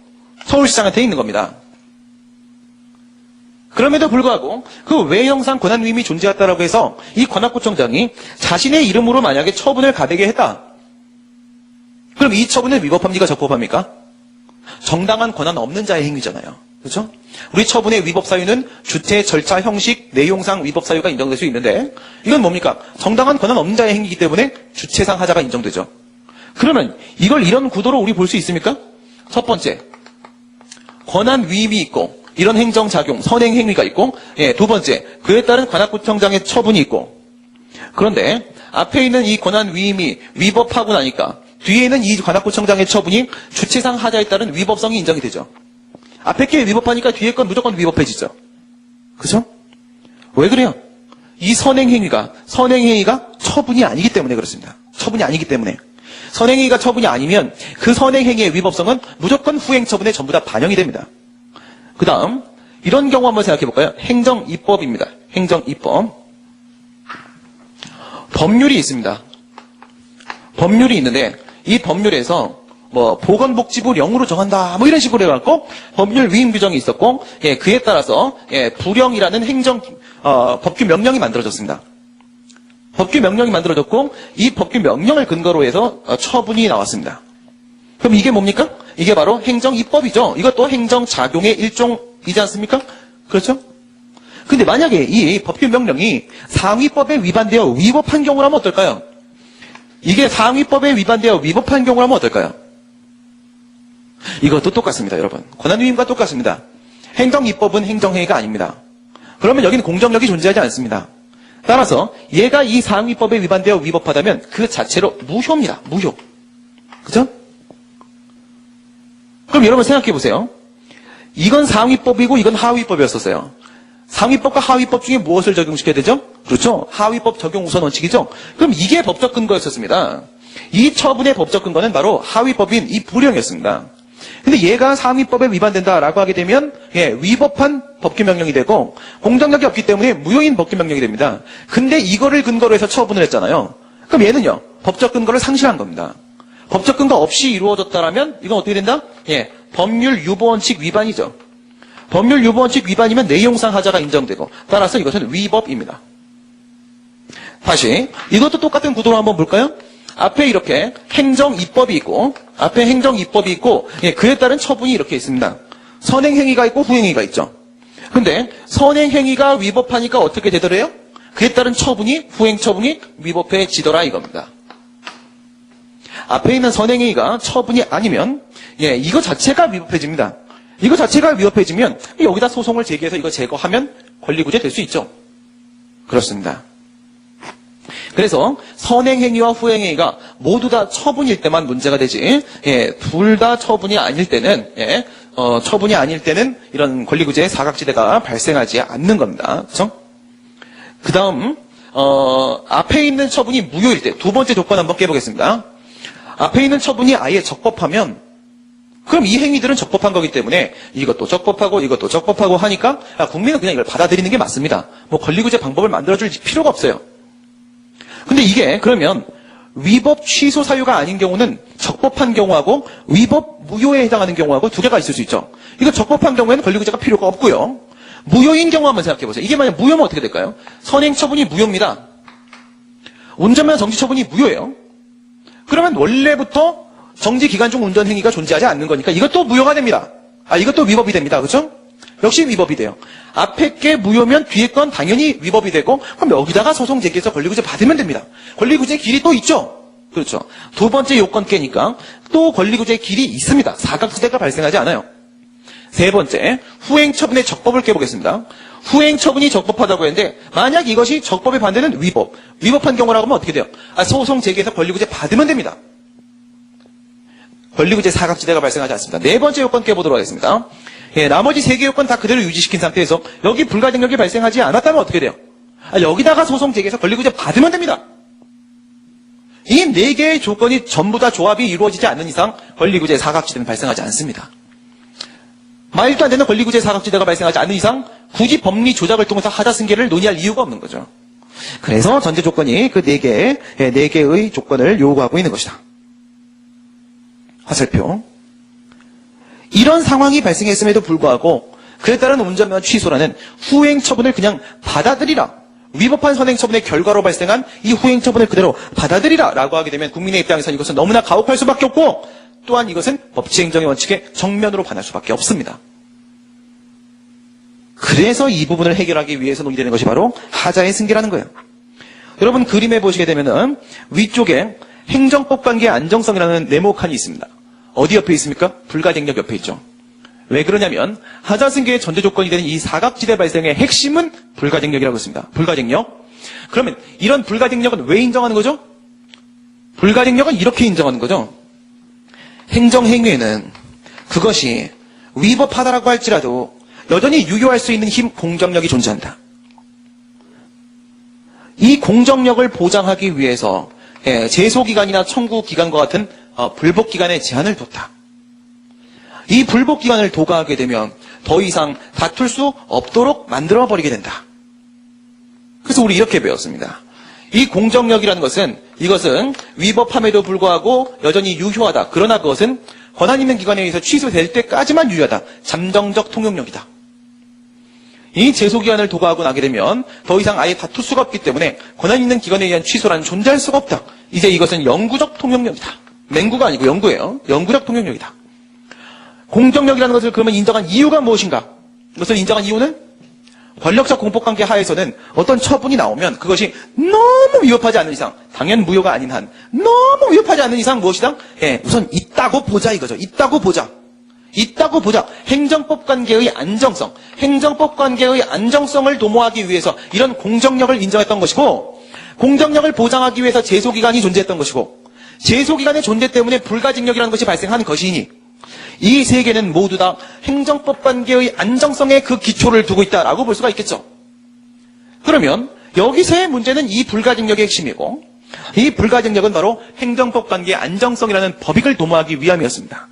서울시장한테 있는 겁니다. 그럼에도 불구하고 그 외형상 권한위임이 존재했다라고 해서 이 관악구청장이 자신의 이름으로 만약에 처분을 가되게 했다. 그럼 이 처분은 위법합니까? 적법합니까? 정당한 권한 없는 자의 행위잖아요. 그렇죠? 우리 처분의 위법 사유는 주체, 절차, 형식, 내용상 위법 사유가 인정될 수 있는데 이건 뭡니까? 정당한 권한 없는 자의 행위이기 때문에 주체상 하자가 인정되죠. 그러면 이걸 이런 구도로 우리 볼 수 있습니까? 첫 번째, 권한 위임이 있고 이런 행정작용, 선행 행위가 있고 두 번째, 그에 따른 관악구청장의 처분이 있고 그런데 앞에 있는 이 권한 위임이 위법하고 나니까 뒤에 있는 이 관악구청장의 처분이 주체상 하자에 따른 위법성이 인정이 되죠. 앞에 게 위법하니까 뒤에 건 무조건 위법해지죠. 그죠? 왜 그래요? 이 선행행위가 처분이 아니기 때문에 그렇습니다. 처분이 아니기 때문에. 선행행위가 처분이 아니면 그 선행행위의 위법성은 무조건 후행처분에 전부 다 반영이 됩니다. 그 다음 이런 경우 한번 생각해 볼까요? 행정입법입니다. 행정입법. 법률이 있습니다. 법률이 있는데 이 법률에서 보건복지부 령으로 정한다 이런 식으로 해갖고 법률 위임 규정이 있었고 그에 따라서 부령이라는 행정 법규 명령이 만들어졌습니다. 법규 명령이 만들어졌고 이 법규 명령을 근거로 해서 처분이 나왔습니다. 그럼 이게 뭡니까? 이게 바로 행정입법이죠. 이것도 행정작용의 일종이지 않습니까? 그렇죠? 근데 만약에 이 법규 명령이 상위법에 위반되어 위법한 경우라면 어떨까요? 이게 상위법에 위반되어 위법한 경우라면 어떨까요? 이것도 똑같습니다, 여러분. 권한위임과 똑같습니다. 행정입법은 행정행위가 아닙니다. 그러면 여기는 공정력이 존재하지 않습니다. 따라서 얘가 이 상위법에 위반되어 위법하다면 그 자체로 무효입니다. 무효. 그죠? 그럼 여러분 생각해 보세요. 이건 상위법이고 이건 하위법이었었어요. 상위법과 하위법 중에 무엇을 적용시켜야 되죠? 그렇죠. 하위법 적용 우선 원칙이죠. 그럼 이게 법적 근거였었습니다. 이 처분의 법적 근거는 바로 하위법인 이 불형이었습니다. 근데 얘가 상위법에 위반된다라고 하게 되면 위법한 법규명령이 되고 공정력이 없기 때문에 무효인 법규명령이 됩니다. 근데 이거를 근거로 해서 처분을 했잖아요. 그럼 얘는요. 법적 근거를 상실한 겁니다. 법적 근거 없이 이루어졌다라면 이건 어떻게 된다? 법률 유보원칙 위반이죠. 법률 유보원칙 위반이면 내용상 하자가 인정되고 따라서 이것은 위법입니다. 다시 이것도 똑같은 구도로 한번 볼까요? 앞에 이렇게 행정입법이 있고 그에 따른 처분이 이렇게 있습니다. 선행행위가 있고 후행행위가 있죠. 근데 선행행위가 위법하니까 어떻게 되더래요? 그에 따른 처분이 후행처분이 위법해지더라 이겁니다. 앞에 있는 선행행위가 처분이 아니면 이거 자체가 위법해집니다. 이거 자체가 위법해지면 여기다 소송을 제기해서 이거 제거하면 권리구제 될 수 있죠. 그렇습니다. 그래서 선행행위와 후행행위가 모두 다 처분일 때만 문제가 되지 둘 다 처분이 아닐 때는 이런 권리구제의 사각지대가 발생하지 않는 겁니다. 그렇죠? 그 다음 앞에 있는 처분이 무효일 때 두 번째 조건 한번 깨보겠습니다. 앞에 있는 처분이 아예 적법하면 그럼 이 행위들은 적법한 거기 때문에 이것도 적법하고 하니까 국민은 그냥 이걸 받아들이는 게 맞습니다. 뭐 권리구제 방법을 만들어줄 필요가 없어요. 근데 이게 그러면 위법 취소 사유가 아닌 경우는 적법한 경우하고 위법 무효에 해당하는 경우하고 두 개가 있을 수 있죠. 이거 적법한 경우에는 권리구제가 필요가 없고요. 무효인 경우 한번 생각해보세요. 이게 만약 무효면 어떻게 될까요? 선행처분이 무효입니다. 운전면허 정지처분이 무효예요. 그러면 원래부터 정지기간 중 운전행위가 존재하지 않는 거니까 이것도 무효가 됩니다. 이것도 위법이 됩니다. 그렇죠? 역시 위법이 돼요. 앞에 게 무효면 뒤에 건 당연히 위법이 되고 그럼 여기다가 소송 제기해서 권리구제 받으면 됩니다. 권리구제 길이 또 있죠. 그렇죠. 두 번째 요건 깨니까 또 권리구제 길이 있습니다. 사각지대가 발생하지 않아요. 세 번째, 후행처분의 적법을 깨보겠습니다. 후행처분이 적법하다고 했는데 만약 이것이 적법에 반대는 위법한 경우라고 하면 어떻게 돼요? 소송 제기해서 권리구제 받으면 됩니다. 권리구제 사각지대가 발생하지 않습니다. 네 번째 요건 깨보도록 하겠습니다. 나머지 세 개 요건 다 그대로 유지시킨 상태에서 여기 불가증력이 발생하지 않았다면 어떻게 돼요? 여기다가 소송 제기해서 권리구제 받으면 됩니다. 이 네 개의 조건이 전부 다 조합이 이루어지지 않는 이상 권리구제 사각지대는 발생하지 않습니다. 말도 안 되는 권리구제 사각지대가 발생하지 않는 이상 굳이 법리 조작을 통해서 하자승계를 논의할 이유가 없는 거죠. 그래서 전제 조건이 그 네 개의 조건을 요구하고 있는 것이다. 화살표. 이런 상황이 발생했음에도 불구하고 그에 따른 운전면허 취소라는 후행처분을 그냥 받아들이라. 위법한 선행처분의 결과로 발생한 이 후행처분을 그대로 받아들이라 라고 하게 되면 국민의 입장에서는 이것은 너무나 가혹할 수밖에 없고 또한 이것은 법치행정의 원칙에 정면으로 반할 수밖에 없습니다. 그래서 이 부분을 해결하기 위해서 논의되는 것이 바로 하자의 승계라는 거예요. 여러분 그림에 보시게 되면은 위쪽에 행정법 관계의 안정성이라는 네모칸이 있습니다. 어디 옆에 있습니까? 불가증력 옆에 있죠. 왜 그러냐면 하자승계의 전제 조건이 되는 이 사각지대 발생의 핵심은 불가증력이라고 했습니다. 불가증력. 그러면 이런 불가증력은 왜 인정하는 거죠? 불가증력은 이렇게 인정하는 거죠. 행정행위에는 그것이 위법하다라고 할지라도 여전히 유효할 수 있는 힘, 공정력이 존재한다. 이 공정력을 보장하기 위해서 제소기간이나 청구기간과 같은 불복기간의 제한을 뒀다. 이 불복기간을 도과하게 되면 더 이상 다툴 수 없도록 만들어버리게 된다. 그래서 우리 이렇게 배웠습니다. 이 공정력이라는 이것은 위법함에도 불구하고 여전히 유효하다. 그러나 그것은 권한 있는 기관에 의해서 취소될 때까지만 유효하다. 잠정적 통용력이다. 이 제소기간을 도과하고 나게 되면 더 이상 아예 다툴 수가 없기 때문에 권한 있는 기관에 의한 취소라는 존재할 수가 없다. 이제 이것은 영구적 통용력이다. 맹구가 아니고 영구예요. 영구적 통용력이다. 공정력이라는 것을 그러면 인정한 이유가 무엇인가? 이것을 인정한 이유는 권력적 공법관계 하에서는 어떤 처분이 나오면 그것이 너무 위협하지 않는 이상, 당연 무효가 아닌 한 너무 위협하지 않는 이상 무엇이다? 우선 있다고 보자 이거죠. 있다고 보자. 행정법 관계의 안정성, 행정법 관계의 안정성을 도모하기 위해서 이런 공정력을 인정했던 것이고, 공정력을 보장하기 위해서 제소기간이 존재했던 것이고, 제소기간의 존재 때문에 불가증력이라는 것이 발생한 것이니, 이 세 개는 모두 다 행정법 관계의 안정성에 그 기초를 두고 있다라고 볼 수가 있겠죠. 그러면 여기서의 문제는 이 불가증력의 핵심이고, 이 불가증력은 바로 행정법 관계의 안정성이라는 법익을 도모하기 위함이었습니다.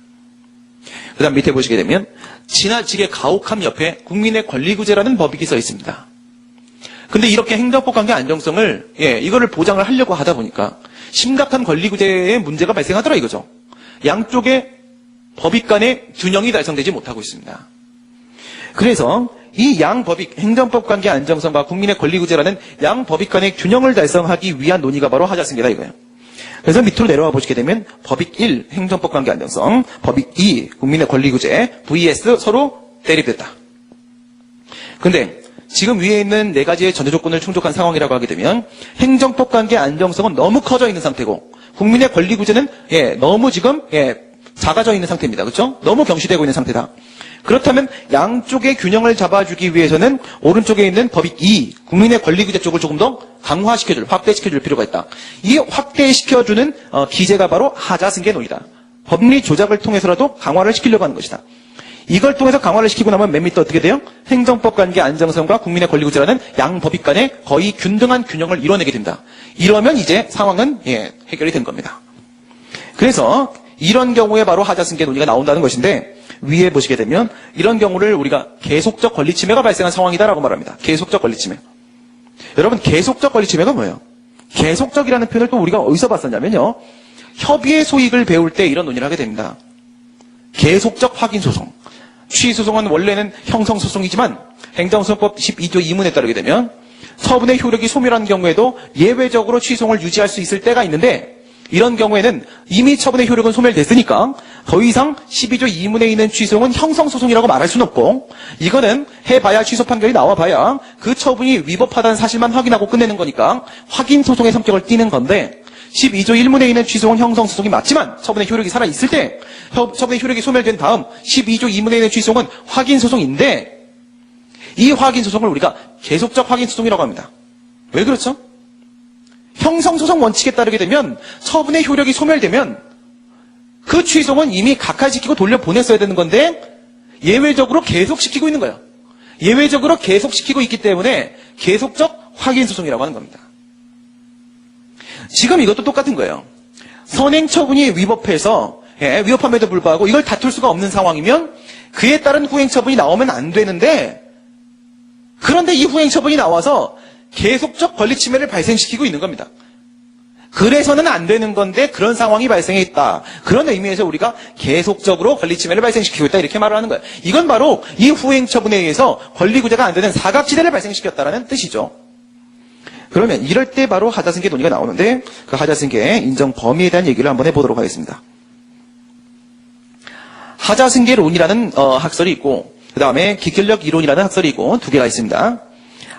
그 다음 밑에 보시게 되면 지나치게 가혹함 옆에 국민의 권리구제라는 법익이 써 있습니다. 근데 이렇게 행정법 관계 안정성을 이거를 보장을 하려고 하다 보니까 심각한 권리구제의 문제가 발생하더라 이거죠. 양쪽의 법익 간의 균형이 달성되지 못하고 있습니다. 그래서 이 양 법익, 행정법 관계 안정성과 국민의 권리구제라는 양 법익 간의 균형을 달성하기 위한 논의가 바로 하자승계다 이거예요. 그래서 밑으로 내려와 보시게 되면 법익 1, 행정법 관계 안정성, 법익 2, 국민의 권리구제, vs 서로 대립됐다. 근데 지금 위에 있는 네 가지의 전제 조건을 충족한 상황이라고 하게 되면 행정법 관계 안정성은 너무 커져 있는 상태고 국민의 권리구제는 너무 지금 작아져 있는 상태입니다. 그렇죠? 너무 경시되고 있는 상태다. 그렇다면 양쪽의 균형을 잡아주기 위해서는 오른쪽에 있는 법익 2, 국민의 권리구제 쪽을 조금 더 강화시켜줄, 확대시켜줄 필요가 있다. 이 확대시켜주는 기제가 바로 하자승계론이다. 법리 조작을 통해서라도 강화를 시키려고 하는 것이다. 이걸 통해서 강화를 시키고 나면 맨 밑에 어떻게 돼요? 행정법 관계 안정성과 국민의 권리구제라는 양 법익 간의 거의 균등한 균형을 이뤄내게 된다. 이러면 이제 상황은 해결이 된 겁니다. 그래서 이런 경우에 바로 하자승계 논의가 나온다는 것인데 위에 보시게 되면 이런 경우를 우리가 계속적 권리침해가 발생한 상황이다라고 말합니다. 계속적 권리침해. 여러분 계속적 권리침해가 뭐예요? 계속적이라는 표현을 또 우리가 어디서 봤었냐면요. 협의의 소익을 배울 때 이런 논의를 하게 됩니다. 계속적 확인소송. 취소송은 원래는 형성소송이지만 행정소송법 12조 2문에 따르게 되면 처분의 효력이 소멸한 경우에도 예외적으로 취소송을 유지할 수 있을 때가 있는데 이런 경우에는 이미 처분의 효력은 소멸됐으니까 더 이상 12조 2문에 있는 취소송은 형성소송이라고 말할 수는 없고 이거는 해봐야 취소 판결이 나와봐야 그 처분이 위법하다는 사실만 확인하고 끝내는 거니까 확인소송의 성격을 띠는 건데 12조 1문에 있는 취소는 형성소송이 맞지만 처분의 효력이 살아있을 때 처분의 효력이 소멸된 다음 12조 2문에 있는 취소는 확인소송인데 이 확인소송을 우리가 계속적 확인소송이라고 합니다. 왜 그렇죠? 형성소송 원칙에 따르게 되면 처분의 효력이 소멸되면 그 취소는 이미 각하시키고 돌려보냈어야 되는 건데 예외적으로 계속시키고 있는 거예요. 예외적으로 계속시키고 있기 때문에 계속적 확인소송이라고 하는 겁니다. 지금 이것도 똑같은 거예요. 선행처분이 위법해서 위법함에도 불구하고 이걸 다툴 수가 없는 상황이면 그에 따른 후행처분이 나오면 안 되는데 그런데 이 후행처분이 나와서 계속적 권리침해를 발생시키고 있는 겁니다. 그래서는 안 되는 건데 그런 상황이 발생했다. 그런 의미에서 우리가 계속적으로 권리침해를 발생시키고 있다 이렇게 말을 하는 거예요. 이건 바로 이 후행처분에 의해서 권리구제가 안 되는 사각지대를 발생시켰다는 뜻이죠. 그러면 이럴 때 바로 하자승계 논의가 나오는데 그 하자승계의 인정 범위에 대한 얘기를 한번 해보도록 하겠습니다. 하자승계론이라는 학설이 있고 그 다음에 기결력 이론이라는 학설이 있고 두 개가 있습니다.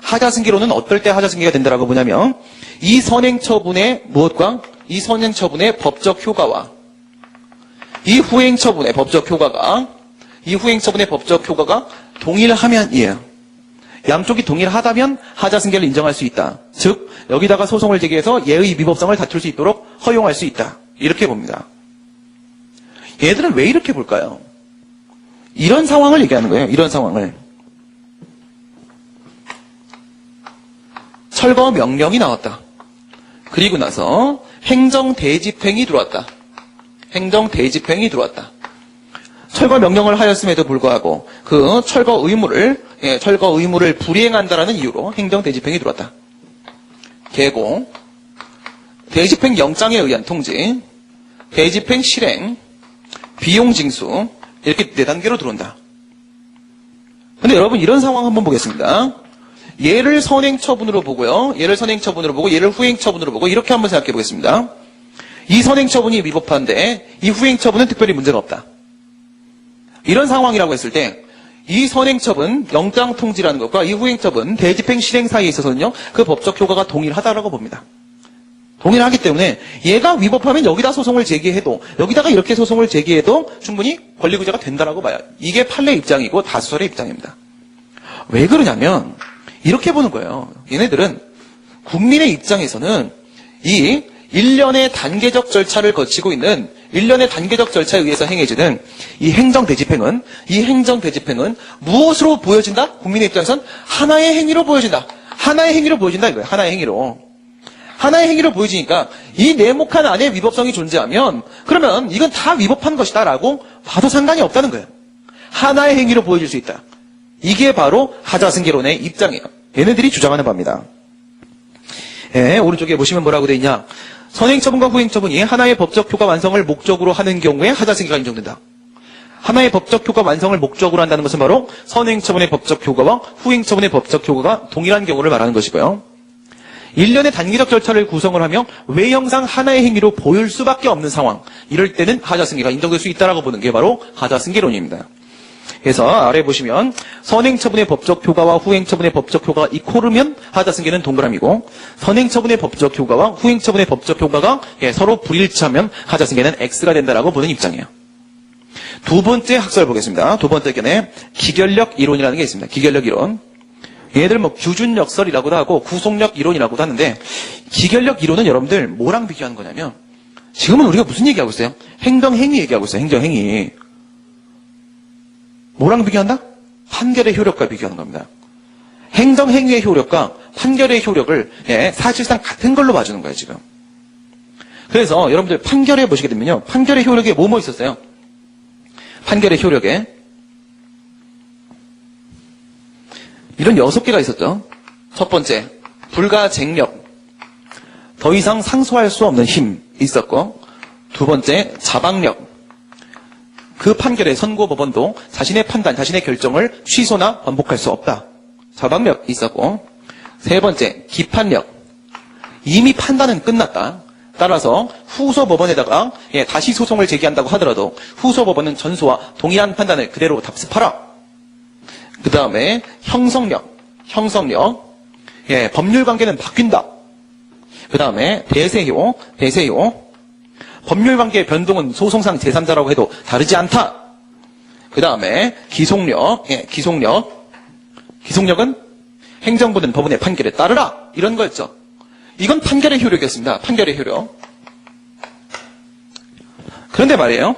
하자승계론은 어떨 때 하자승계가 된다라고 보냐면 이 선행처분의 무엇과 이 선행처분의 법적 효과와 이 후행처분의 법적 효과가 동일하면이에요. 양쪽이 동일하다면 하자승계를 인정할 수 있다. 즉 여기다가 소송을 제기해서 예의 위법성을 다툴 수 있도록 허용할 수 있다. 이렇게 봅니다. 얘들은 왜 이렇게 볼까요? 이런 상황을 얘기하는 거예요. 이런 상황을. 철거 명령이 나왔다. 그리고 나서 행정대집행이 들어왔다. 철거 명령을 하였음에도 불구하고 그 철거 의무를 불이행한다라는 이유로 행정대집행이 들어왔다. 계고, 대집행 영장에 의한 통지, 대집행 실행, 비용 징수 이렇게 4단계로 들어온다. 근데 여러분 이런 상황 한번 보겠습니다. 얘를 선행처분으로 보고요. 얘를 후행처분으로 보고 이렇게 한번 생각해 보겠습니다. 이 선행처분이 위법한데 이 후행처분은 특별히 문제가 없다. 이런 상황이라고 했을 때 이 선행처분, 영장통지라는 것과 이 후행처분, 대집행 실행 사이에 있어서는요. 그 법적 효과가 동일하다라고 봅니다. 동일하기 때문에 얘가 위법하면 여기다 소송을 제기해도 여기다가 이렇게 소송을 제기해도 충분히 권리구제가 된다라고 봐요. 이게 판례 입장이고 다수설의 입장입니다. 왜 그러냐면 이렇게 보는 거예요. 얘네들은 국민의 입장에서는 이 일련의 단계적 절차를 거치고 있는 일련의 단계적 절차에 의해서 행해지는 이 행정대집행은 무엇으로 보여진다? 국민의 입장에선 하나의 행위로 보여진다. 하나의 행위로 보여진다 이거예요. 하나의 행위로. 하나의 행위로 보여지니까 이 네모칸 안에 위법성이 존재하면 그러면 이건 다 위법한 것이다라고 봐도 상관이 없다는 거예요. 하나의 행위로 보여질 수 있다. 이게 바로 하자승계론의 입장이에요. 얘네들이 주장하는 바입니다. 예, 오른쪽에 보시면 뭐라고 되어 있냐. 선행처분과 후행처분이 하나의 법적 효과 완성을 목적으로 하는 경우에 하자승계가 인정된다. 하나의 법적 효과 완성을 목적으로 한다는 것은 바로 선행처분의 법적 효과와 후행처분의 법적 효과가 동일한 경우를 말하는 것이고요. 일련의 단계적 절차를 구성을 하며 외형상 하나의 행위로 보일 수밖에 없는 상황. 이럴 때는 하자승계가 인정될 수 있다라고 보는 게 바로 하자승계론입니다. 그래서 아래 보시면 선행처분의 법적 효과와 후행처분의 법적 효과가 이코르면 하자승계는 동그라미고 선행처분의 법적 효과와 후행처분의 법적 효과가 서로 불일치하면 하자승계는 X가 된다라고 보는 입장이에요. 두 번째 학설 보겠습니다. 두 번째 견해 기결력 이론이라는 게 있습니다. 기결력 이론. 얘들 뭐 규준역설이라고도 하고 구속력 이론이라고도 하는데 기결력 이론은 여러분들 뭐랑 비교하는 거냐면 지금은 우리가 무슨 얘기하고 있어요? 행정행위 얘기하고 있어요. 행정행위. 뭐랑 비교한다? 판결의 효력과 비교하는 겁니다. 행정행위의 효력과 판결의 효력을 사실상 같은 걸로 봐주는 거예요, 지금. 그래서 여러분들 판결해 보시게 되면요. 판결의 효력에 뭐뭐 있었어요? 판결의 효력에 이런 6개가 있었죠. 첫 번째, 불가쟁력. 더 이상 상소할 수 없는 힘 있었고, 두 번째, 자박력. 그 판결에 선고법원도 자신의 판단, 자신의 결정을 취소나 번복할 수 없다. 자박력 있었고, 세 번째, 기판력. 이미 판단은 끝났다. 따라서 후소법원에다가 다시 소송을 제기한다고 하더라도 후소법원은 전소와 동일한 판단을 그대로 답습하라. 그 다음에 형성력. 법률관계는 바뀐다. 그 다음에 대세효. 법률관계의 변동은 소송상 제3자라고 해도 다르지 않다. 그 다음에 기속력. 기속력은 행정부는 법원의 판결에 따르라. 이런 거였죠. 이건 판결의 효력이었습니다. 판결의 효력. 그런데 말이에요.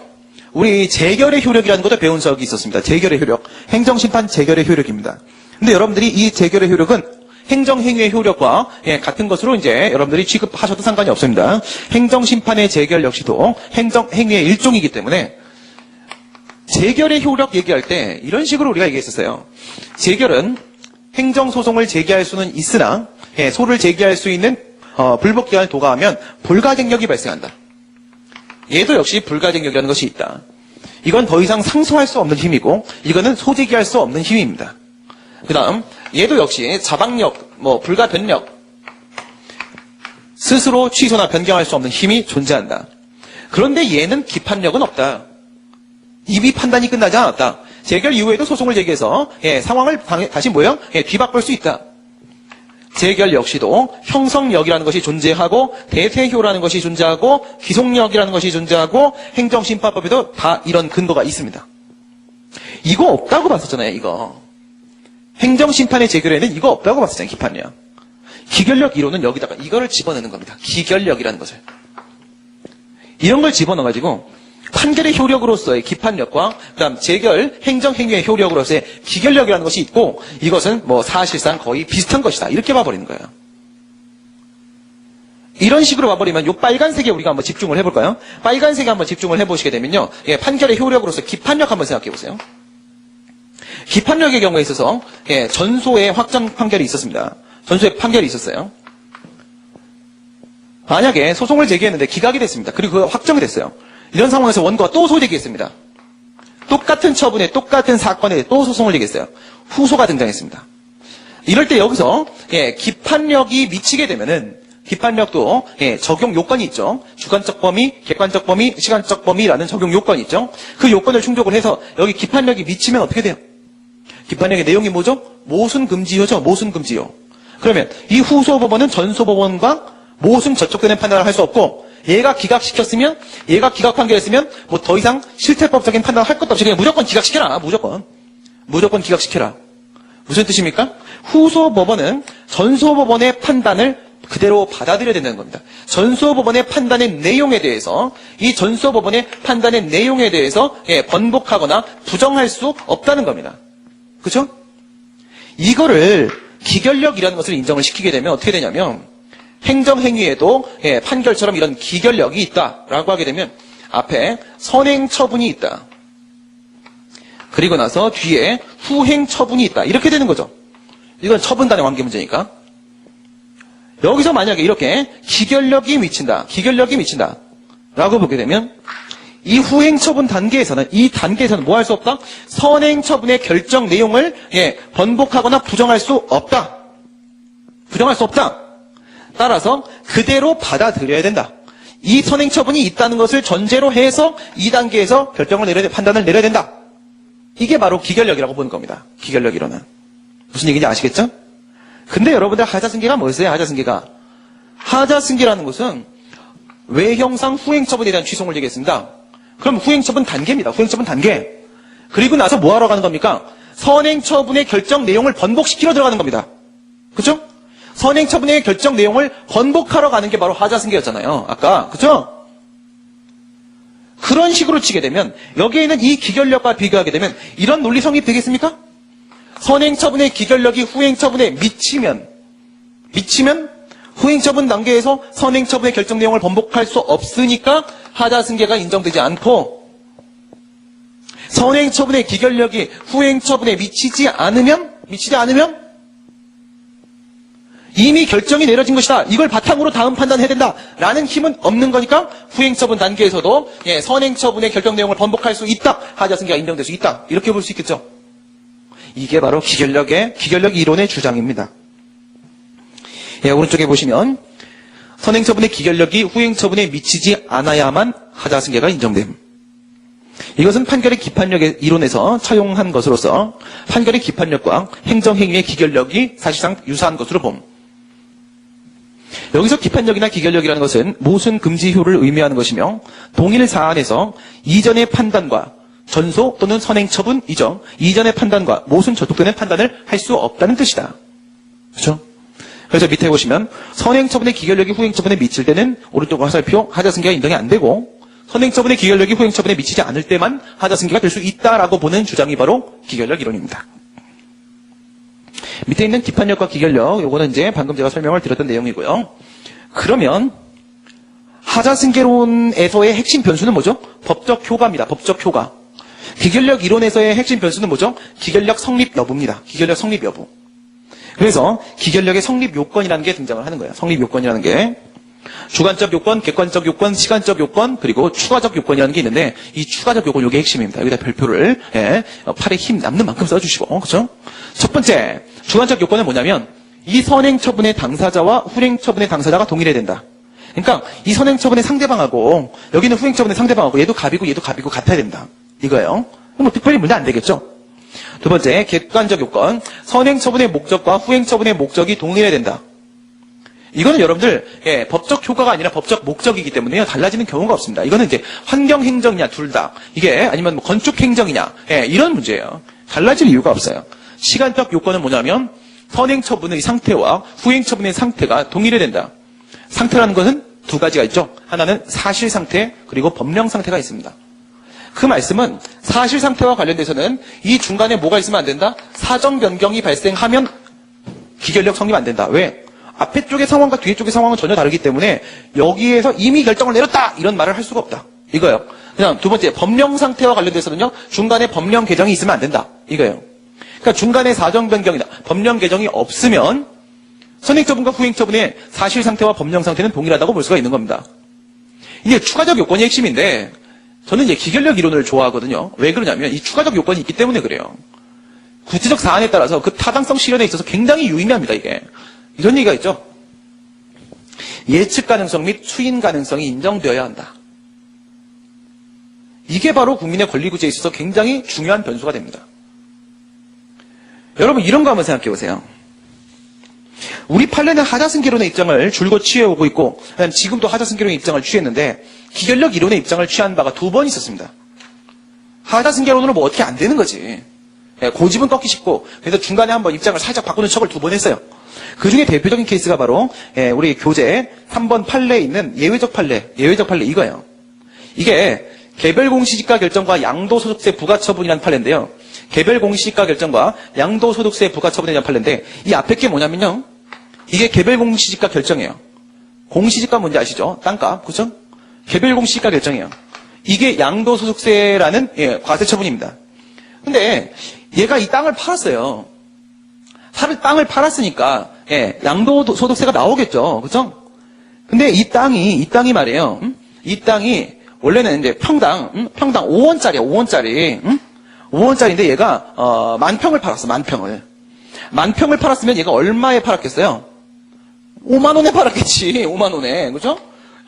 우리 재결의 효력이라는 것도 배운 적이 있었습니다. 재결의 효력. 행정심판 재결의 효력입니다. 근데 여러분들이 이 재결의 효력은 행정행위의 효력과 같은 것으로 이제 여러분들이 취급하셔도 상관이 없습니다. 행정심판의 재결 역시도 행정행위의 일종이기 때문에 재결의 효력 얘기할 때 이런 식으로 우리가 얘기했었어요. 재결은 행정소송을 제기할 수는 있으나 소를 제기할 수 있는 불복기한을 도과하면 불가쟁력이 발생한다. 얘도 역시 불가쟁력이라는 것이 있다. 이건 더 이상 상소할 수 없는 힘이고 이거는 소제기할 수 없는 힘입니다. 그 다음 얘도 역시 자박력, 불가변력, 스스로 취소나 변경할 수 없는 힘이 존재한다. 그런데 얘는 기판력은 없다. 이미 판단이 끝나지 않았다. 재결 이후에도 소송을 제기해서 상황을 다시 뒤바꿀 수 있다. 재결 역시도 형성력이라는 것이 존재하고 대세효라는 것이 존재하고 기속력이라는 것이 존재하고 행정심판법에도 다 이런 근거가 있습니다. 이거 없다고 봤었잖아요. 이거. 행정심판의 재결에는 이거 없다고 봤었잖아요. 기판력. 기결력 이론은 여기다가 이거를 집어넣는 겁니다. 기결력이라는 것을. 이런 걸 집어넣어가지고 판결의 효력으로서의 기판력과 그다음 재결 행정행위의 효력으로서의 기결력이라는 것이 있고 이것은 사실상 거의 비슷한 것이다. 이렇게 봐버리는 거예요. 이런 식으로 봐버리면 이 빨간색에 우리가 한번 집중을 해볼까요? 빨간색에 한번 집중을 해보시게 되면요. 판결의 효력으로서 기판력 한번 생각해보세요. 기판력의 경우에 있어서 전소의 확정 판결이 있었습니다. 전소의 판결이 있었어요. 만약에 소송을 제기했는데 기각이 됐습니다. 그리고 그가 확정이 됐어요. 이런 상황에서 원고가 또 소제기했습니다. 똑같은 처분에 똑같은 사건에 또 소송을 제기했어요. 후소가 등장했습니다. 이럴 때 여기서 기판력이 미치게 되면은 기판력도 적용 요건이 있죠. 주관적 범위, 객관적 범위, 시간적 범위라는 적용 요건이 있죠. 그 요건을 충족을 해서 여기 기판력이 미치면 어떻게 돼요? 기판력의 내용이 뭐죠? 모순금지효죠. 모순금지효. 그러면 이 후소법원은 전소법원과 모순 저촉되는 판단을 할 수 없고 얘가 기각시켰으면 얘가 기각 판결했으면 더 이상 실태법적인 판단을 할 것도 없이 그냥 무조건 기각시켜라. 무조건 기각시켜라. 무슨 뜻입니까? 후소법원은 전소법원의 판단을 그대로 받아들여야 된다는 겁니다. 전수법원의 판단의 내용에 대해서 이 전수법원의 판단의 내용에 대해서 번복하거나 부정할 수 없다는 겁니다. 그렇죠? 이거를 기결력이라는 것을 인정을 시키게 되면 어떻게 되냐면 행정행위에도 판결처럼 이런 기결력이 있다라고 하게 되면 앞에 선행처분이 있다. 그리고 나서 뒤에 후행처분이 있다. 이렇게 되는 거죠. 이건 처분 간의 관계 문제니까. 여기서 만약에 이렇게 기결력이 미친다. 라고 보게 되면 이 후행처분 단계에서는 뭐 할 수 없다? 선행처분의 결정 내용을 번복하거나 부정할 수 없다. 따라서 그대로 받아들여야 된다. 이 선행처분이 있다는 것을 전제로 해서 2단계에서 판단을 내려야 된다. 이게 바로 기결력이라고 보는 겁니다. 기결력 이론은. 무슨 얘기인지 아시겠죠? 근데 여러분들 하자승계가 뭐였어요? 하자승계라는 것은 외형상 후행처분에 대한 취소를 얘기했습니다. 그럼 후행처분 단계입니다. 그리고 나서 뭐 하러 가는 겁니까? 선행처분의 결정 내용을 번복시키러 들어가는 겁니다. 그렇죠? 선행처분의 결정 내용을 번복하러 가는 게 바로 하자승계였잖아요. 아까. 그렇죠? 그런 식으로 치게 되면 여기에 있는 이 기결력과 비교하게 되면 이런 논리 성립되겠습니까? 선행처분의 기결력이 후행처분에 미치면 후행처분 단계에서 선행처분의 결정 내용을 번복할 수 없으니까 하자승계가 인정되지 않고 선행처분의 기결력이 후행처분에 미치지 않으면 이미 결정이 내려진 것이다. 이걸 바탕으로 다음 판단해야 된다라는 힘은 없는 거니까 후행처분 단계에서도 선행처분의 결정 내용을 번복할 수 있다. 하자승계가 인정될 수 있다. 이렇게 볼 수 있겠죠. 이게 바로 기결력 이론의 주장입니다. 오른쪽에 보시면 선행처분의 기결력이 후행처분에 미치지 않아야만 하자승계가 인정됨. 이것은 판결의 기판력 이론에서 차용한 것으로서 판결의 기판력과 행정행위의 기결력이 사실상 유사한 것으로 봄. 여기서 기판력이나 기결력이라는 것은 모순 금지효를 의미하는 것이며 동일 사안에서 이전의 판단과 전소 또는 선행처분이죠. 이전의 판단과 모순 저촉되는 판단을 할 수 없다는 뜻이다. 그렇죠? 그래서 밑에 보시면 선행처분의 기결력이 후행처분에 미칠 때는 오른쪽 화살표 하자승계가 인정이 안 되고 선행처분의 기결력이 후행처분에 미치지 않을 때만 하자승계가 될 수 있다라고 보는 주장이 바로 기결력 이론입니다. 밑에 있는 기판력과 기결력, 요거는 이제 방금 제가 설명을 드렸던 내용이고요. 그러면 하자승계론에서의 핵심 변수는 뭐죠? 법적 효과입니다. 법적 효과. 기결력 이론에서의 핵심 변수는 뭐죠? 기결력 성립 여부입니다. 기결력 성립 여부. 그래서 기결력의 성립 요건이라는 게 등장을 하는 거예요. 성립 요건이라는 게 주관적 요건, 객관적 요건, 시간적 요건, 그리고 추가적 요건이라는 게 있는데 이 추가적 요건 요게 핵심입니다. 여기다 별표를 팔에 힘 남는 만큼 써주시고 그렇죠? 첫 번째 주관적 요건은 뭐냐면 이 선행처분의 당사자와 후행처분의 당사자가 동일해야 된다. 그러니까 이 선행처분의 상대방하고 여기는 후행처분의 상대방하고 얘도 갑이고 얘도 갑이고 같아야 된다. 이거예요. 뭐 특별히 문제 안 되겠죠? 두 번째 객관적 요건 선행처분의 목적과 후행처분의 목적이 동일해야 된다. 이거는 여러분들 법적 효과가 아니라 법적 목적이기 때문에요. 달라지는 경우가 없습니다. 이거는 이제 환경행정이냐 둘 다 이게 아니면 뭐 건축행정이냐 이런 문제예요. 달라질 이유가 없어요. 시간적 요건은 뭐냐면 선행처분의 상태와 후행처분의 상태가 동일해야 된다. 상태라는 것은 두 가지가 있죠. 하나는 사실상태 그리고 법령상태가 있습니다. 그 말씀은 사실상태와 관련돼서는 이 중간에 뭐가 있으면 안 된다? 사정 변경이 발생하면 기결력 성립 안 된다. 왜? 앞에 쪽의 상황과 뒤에 쪽의 상황은 전혀 다르기 때문에 여기에서 이미 결정을 내렸다! 이런 말을 할 수가 없다. 이거예요. 그다음 두 번째 법령 상태와 관련돼서는요. 중간에 법령 개정이 있으면 안 된다. 이거예요. 그러니까 중간에 사정 변경이나 법령 개정이 없으면 선행처분과 후행처분의 사실 상태와 법령 상태는 동일하다고 볼 수가 있는 겁니다. 이게 추가적 요건이 핵심인데 저는 이제 기결력 이론을 좋아하거든요. 왜 그러냐면 이 추가적 요건이 있기 때문에 그래요. 구체적 사안에 따라서 그 타당성 실현에 있어서 굉장히 유의미합니다. 이게. 이런 얘기가 있죠. 예측 가능성 및 추인 가능성이 인정되어야 한다. 이게 바로 국민의 권리구제에 있어서 굉장히 중요한 변수가 됩니다. 여러분 이런 거 한번 생각해 보세요. 우리 판례는 하자승계론의 입장을 줄곧 취해오고 있고 지금도 하자승계론의 입장을 취했는데 기결력 이론의 입장을 취한 바가 두 번 있었습니다. 하자승계론으로 뭐 어떻게 안 되는 거지. 고집은 꺾기 쉽고 그래서 중간에 한번 입장을 살짝 바꾸는 척을 두 번 했어요. 그 중에 대표적인 케이스가 바로 우리 교재 3번 판례에 있는 예외적 판례 이거예요. 이게 개별 공시지가 결정과 양도소득세 부가처분이라는 판례인데요. 개별 공시지가 결정과 양도소득세 부가처분에 대한 판례인데 이 앞에 게 뭐냐면요. 이게 개별 공시지가 결정이에요. 공시지가 뭔지 아시죠? 땅값, 그죠? 개별 공시지가 결정이에요. 이게 양도소득세라는 과세처분입니다. 근데 얘가 이 땅을 팔았어요. 땅을 팔았으니까 양도소득세가 나오겠죠, 그죠? 근데 이 땅이 말이에요. 이 땅이 원래는 이제 평당 5원짜리야, 5원짜리. 5원짜리인데 얘가 만평을 팔았어, 만평을. 만평을 팔았으면 얘가 얼마에 팔았겠어요? 5만 원에 팔았겠지, 5만 원에, 그죠?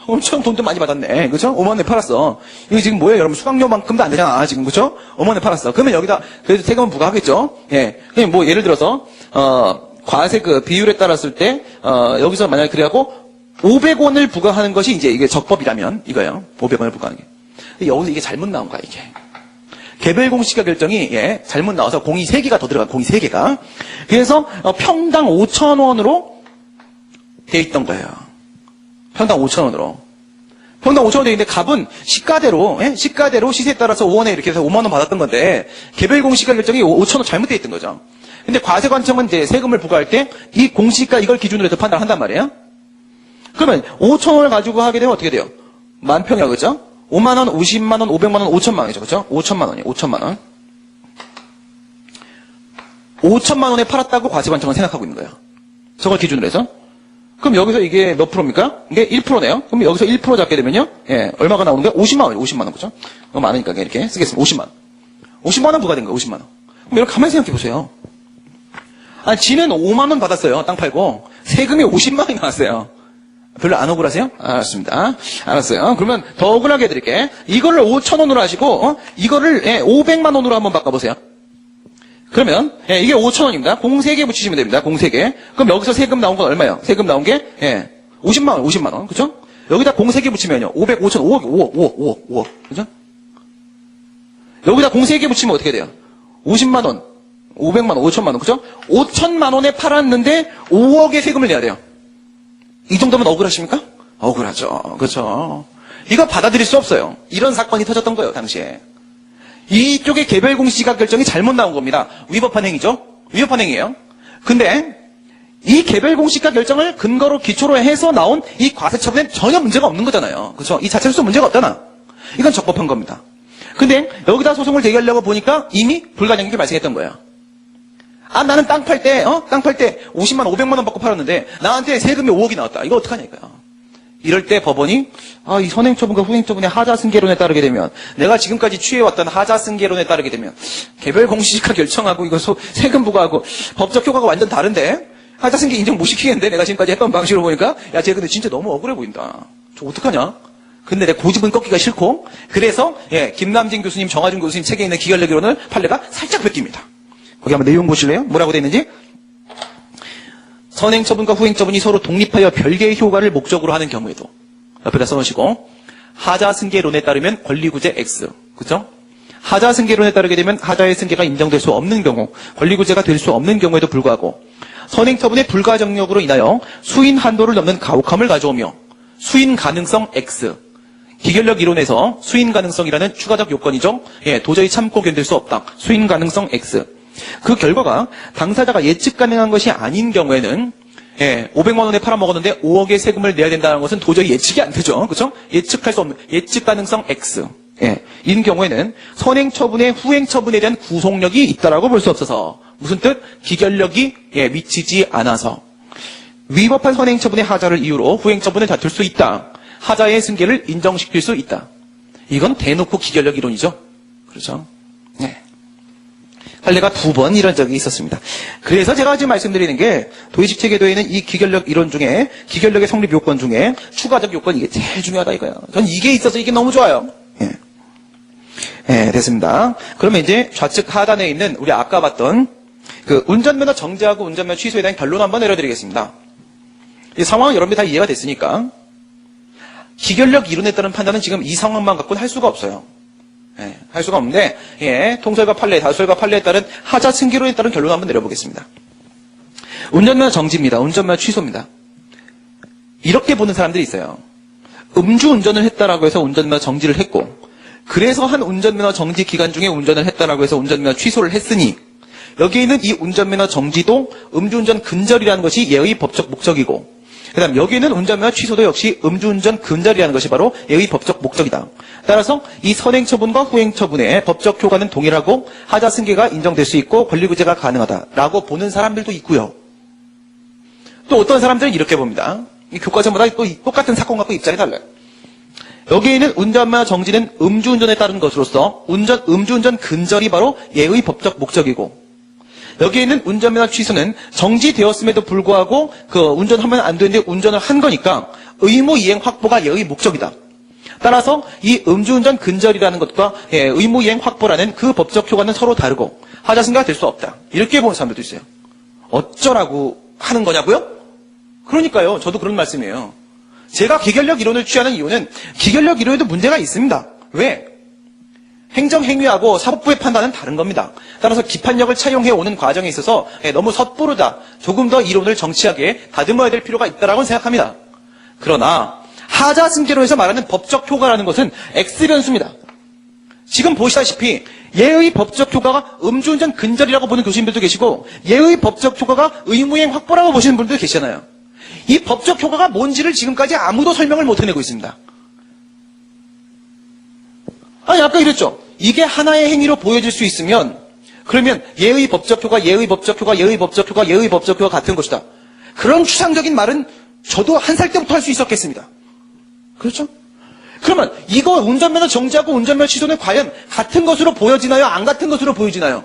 엄청 돈도 많이 받았네, 그죠? 5만 원에 팔았어. 이거 지금 뭐예요, 여러분? 수강료만큼도 안 되잖아, 지금, 그죠? 5만 원에 팔았어. 그러면 여기다 그래도 세금은 부과하겠죠? 그냥 뭐 예를 들어서 과세 그 비율에 따랐을 때 여기서 만약에 그래갖고 500원을 부과하는 것이 이제 이게 적법이라면 이거예요. 500원을 부과하는 게. 근데 여기서 이게 잘못 나온 거야, 이게. 개별 공시지가 결정이 잘못 나와서 공이 3개가 더 들어가, 공이 3개가. 그래서 평당 5,000원으로 돼 있던 거예요. 평당 5,000원으로. 평당 5,000원 돼 있는데 값은 시가대로 시세에 따라서 5원에 이렇게 해서 5만 원 받았던 건데 개별 공시지가 결정이 5,000원 잘못돼 있던 거죠. 근데 과세관청은 이제 세금을 부과할 때 이 공시지가 이걸 기준으로 해서 판단을 한단 말이에요. 그러면 5,000원을 가지고 하게 되면 어떻게 돼요? 만평이야, 그죠? 5만 원, 50만 원, 500만 원, 5천만 원이죠, 그죠? 5천만 원이에요, 5천만 원. 5천만 원에 팔았다고 과세관청은 생각하고 있는 거예요. 저걸 기준으로 해서. 그럼 여기서 이게 몇 프로입니까? 이게 1%네요. 그럼 여기서 1% 잡게 되면요. 얼마가 나오는 거예요? 50만 원이에요, 50만 원, 그죠? 너무 많으니까 이렇게 쓰겠습니다. 50만 원. 50만 원 부과된 거예요, 50만 원. 그럼 여러분 가만히 생각해 보세요. 지는 5만 원 받았어요, 땅 팔고. 세금이 50만 원이 나왔어요. 별로 안 억울하세요? 알았습니다. 알았어요. 그러면 더 억울하게 해드릴게. 이거를 5,000원으로 하시고, 이거를 500만 원으로 한번 바꿔보세요. 그러면, 이게 5,000원입니다. 공 3개 붙이시면 됩니다. 공 3개. 그럼 여기서 세금 나온 건 얼마예요? 세금 나온 게, 50만 원, 50만 원. 그죠? 여기다 공 3개 붙이면요. 500, 5천, 5억. 그죠? 여기다 공 3개 붙이면 어떻게 돼요? 50만 원, 500만 원, 5천만 원. 그죠? 5천만 원에 팔았는데 5억의 세금을 내야 돼요. 이 정도면 억울하십니까? 억울하죠. 그렇죠. 이거 받아들일 수 없어요. 이런 사건이 터졌던 거예요, 당시에. 이쪽에 개별 공시지가 결정이 잘못 나온 겁니다. 위법한 행위죠. 위법한 행위예요. 근데 이 개별 공시지가 결정을 근거로 기초로 해서 나온 이 과세처분엔 전혀 문제가 없는 거잖아요. 그렇죠? 이 자체로서 문제가 없잖아. 이건 적법한 겁니다. 근데 여기다 소송을 제기하려고 보니까 이미 불가능하게 발생했던 거예요. 나는 땅 팔 때 50만, 500만 원 받고 팔았는데, 나한테 세금이 5억이 나왔다. 이거 어떡하냐니까요. 이럴 때 법원이, 이 선행처분과 후행처분의 하자승계론에 따르게 되면, 내가 지금까지 취해왔던 하자승계론에 따르게 되면, 개별 공시지가 결정하고, 이거 세금 부과하고, 법적 효과가 완전 다른데, 하자승계 인정 못 시키겠는데, 내가 지금까지 했던 방식으로 보니까, 쟤 근데 진짜 너무 억울해 보인다. 저 어떡하냐? 근데 내 고집은 꺾기가 싫고, 그래서, 김남진 교수님, 정하준 교수님 책에 있는 기결력이론을 판례가 살짝 베낍니다. 거기 한번 내용 보실래요? 뭐라고 되어 있는지? 선행처분과 후행처분이 서로 독립하여 별개의 효과를 목적으로 하는 경우에도 옆에다 써놓으시고 하자승계론에 따르면 권리구제 X. 그죠? 하자승계론에 따르게 되면 하자의 승계가 인정될 수 없는 경우 권리구제가 될 수 없는 경우에도 불구하고 선행처분의 불가정력으로 인하여 수인 한도를 넘는 가혹함을 가져오며 수인 가능성 X. 기결력 이론에서 수인 가능성이라는 추가적 요건이죠. 도저히 참고 견딜 수 없다. 수인 가능성 X. 그 결과가 당사자가 예측 가능한 것이 아닌 경우에는 500만 원에 팔아먹었는데 5억의 세금을 내야 된다는 것은 도저히 예측이 안 되죠. 그렇죠? 예측할 수 없는 예측 가능성 X. 인 경우에는 선행처분의 후행처분에 대한 구속력이 있다라고 볼 수 없어서 무슨 뜻? 기결력이 미치지 않아서 위법한 선행처분의 하자를 이유로 후행처분을 다툴 수 있다. 하자의 승계를 인정시킬 수 있다. 이건 대놓고 기결력 이론이죠. 그렇죠? 판례가 2번 이런 적이 있었습니다. 그래서 제가 지금 말씀드리는 게 도의식 체계도에 있는 이 기결력 이론 중에 기결력의 성립 요건 중에 추가적 요건 이게 제일 중요하다 이거예요. 전 이게 있어서 이게 너무 좋아요. 됐습니다. 그러면 이제 좌측 하단에 있는 우리 아까 봤던 그 운전면허 정지하고 운전면허 취소에 대한 결론 한번 내려드리겠습니다. 이 상황은 여러분들 다 이해가 됐으니까 기결력 이론에 따른 판단은 지금 이 상황만 갖고는 할 수가 없어요. 할 수가 없는데 통설과 판례, 다설과 판례에 따른 하자 승계론에 따른 결론 한번 내려보겠습니다. 운전면허 정지입니다. 운전면허 취소입니다. 이렇게 보는 사람들이 있어요. 음주운전을 했다라고 해서 운전면허 정지를 했고, 그래서 한 운전면허 정지 기간 중에 운전을 했다라고 해서 운전면허 취소를 했으니, 여기에 있는 이 운전면허 정지도 음주운전 근절이라는 것이 예의 법적 목적이고, 그 다음 여기에는 운전면허 취소도 역시 음주운전 근절이라는 것이 바로 예의 법적 목적이다. 따라서 이 선행처분과 후행처분의 법적 효과는 동일하고 하자승계가 인정될 수 있고 권리구제가 가능하다라고 보는 사람들도 있고요. 또 어떤 사람들은 이렇게 봅니다. 이 교과서마다 또 똑같은 사건 갖고 입장이 달라요. 여기에는 운전면허 정지는 음주운전에 따른 것으로서 음주운전 근절이 바로 예의 법적 목적이고, 여기에는 운전면허 취소는 정지되었음에도 불구하고 그 운전하면 안 되는데 운전을 한 거니까 의무 이행 확보가 예의 목적이다. 따라서 이 음주운전 근절이라는 것과 의무 이행 확보라는 그 법적 효과는 서로 다르고 하자승계가 될 수 없다. 이렇게 보는 사람들도 있어요. 어쩌라고 하는 거냐고요? 그러니까요. 저도 그런 말씀이에요. 제가 기결력 이론을 취하는 이유는 기결력 이론에도 문제가 있습니다. 왜? 행정행위하고 사법부의 판단은 다른 겁니다. 따라서 기판력을 차용해오는 과정에 있어서 너무 섣부르다. 조금 더 이론을 정치하게 다듬어야 될 필요가 있다고 생각합니다. 그러나 하자승계로에서 말하는 법적 효과라는 것은 X변수입니다. 지금 보시다시피 예의 법적 효과가 음주운전 근절이라고 보는 교수님들도 계시고 예의 법적 효과가 의무이행 확보라고 보시는 분들도 계시잖아요. 이 법적 효과가 뭔지를 지금까지 아무도 설명을 못 해내고 있습니다. 아니 아까 이랬죠. 이게 하나의 행위로 보여질 수 있으면 그러면 예의 법적 효과, 예의 법적 효과, 예의 법적 효과, 예의 법적 효과 같은 것이다. 그런 추상적인 말은 저도 한 살 때부터 할 수 있었겠습니다. 그렇죠? 그러면 이거 운전면허 정지하고 운전면허 취소는 과연 같은 것으로 보여지나요? 안 같은 것으로 보여지나요?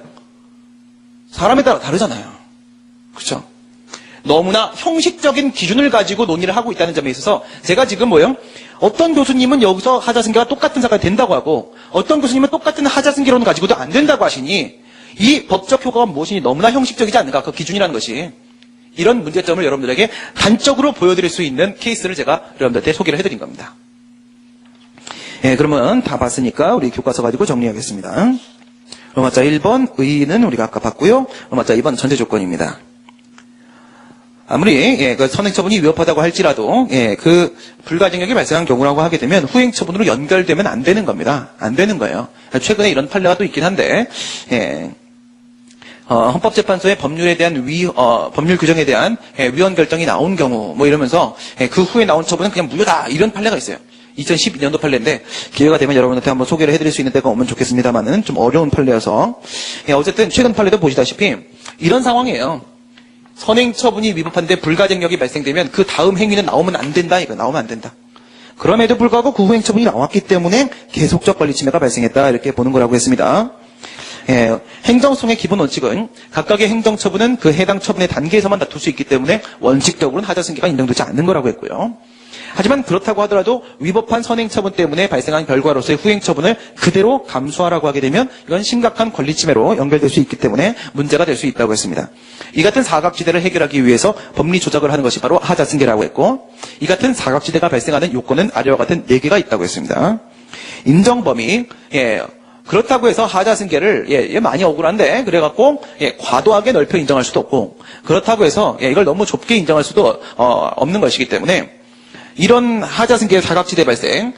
사람에 따라 다르잖아요. 그렇죠? 너무나 형식적인 기준을 가지고 논의를 하고 있다는 점에 있어서 제가 지금 어떤 교수님은 여기서 하자승계가 똑같은 사건이 된다고 하고 어떤 교수님은 똑같은 하자승계론을 가지고도 안 된다고 하시니 이 법적 효과가 무엇이니 너무나 형식적이지 않는가, 그 기준이라는 것이. 이런 문제점을 여러분들에게 단적으로 보여드릴 수 있는 케이스를 제가 여러분들한테 소개를 해드린 겁니다. 예, 그러면 다 봤으니까 우리 교과서 가지고 정리하겠습니다. 로마자 1번 의의는 우리가 아까 봤고요. 로마자 2번 전제 조건입니다. 아무리 그 선행처분이 위협하다고 할지라도 그 불가증력이 발생한 경우라고 하게 되면 후행처분으로 연결되면 안 되는 겁니다. 안 되는 거예요. 최근에 이런 판례가 또 있긴 한데 헌법재판소의 법률에 대한 법률 규정에 대한 위헌 결정이 나온 경우 이러면서 그 후에 나온 처분은 그냥 무효다 이런 판례가 있어요. 2012년도 판례인데 기회가 되면 여러분한테 한번 소개를 해드릴 수 있는 때가 오면 좋겠습니다만은 좀 어려운 판례여서 어쨌든 최근 판례도 보시다시피 이런 상황이에요. 선행처분이 위법한데 불가증력이 발생되면 그 다음 행위는 나오면 안 된다. 이거 나오면 안 된다. 그럼에도 불구하고 그 후행처분이 나왔기 때문에 계속적 권리침해가 발생했다. 이렇게 보는 거라고 했습니다. 행정소송의 기본 원칙은 각각의 행정처분은 그 해당 처분의 단계에서만 다툴 수 있기 때문에 원칙적으로는 하자승계가 인정되지 않는 거라고 했고요. 하지만 그렇다고 하더라도 위법한 선행처분 때문에 발생한 결과로서의 후행처분을 그대로 감수하라고 하게 되면 이건 심각한 권리침해로 연결될 수 있기 때문에 문제가 될 수 있다고 했습니다. 이 같은 사각지대를 해결하기 위해서 법리 조작을 하는 것이 바로 하자승계라고 했고 이 같은 사각지대가 발생하는 요건은 아래와 같은 4개가 있다고 했습니다. 인정범위, 그렇다고 해서 하자승계를 많이 억울한데 그래갖고 과도하게 넓혀 인정할 수도 없고 그렇다고 해서 이걸 너무 좁게 인정할 수도 없는 것이기 때문에 이런 하자승계의 사각지대 발생,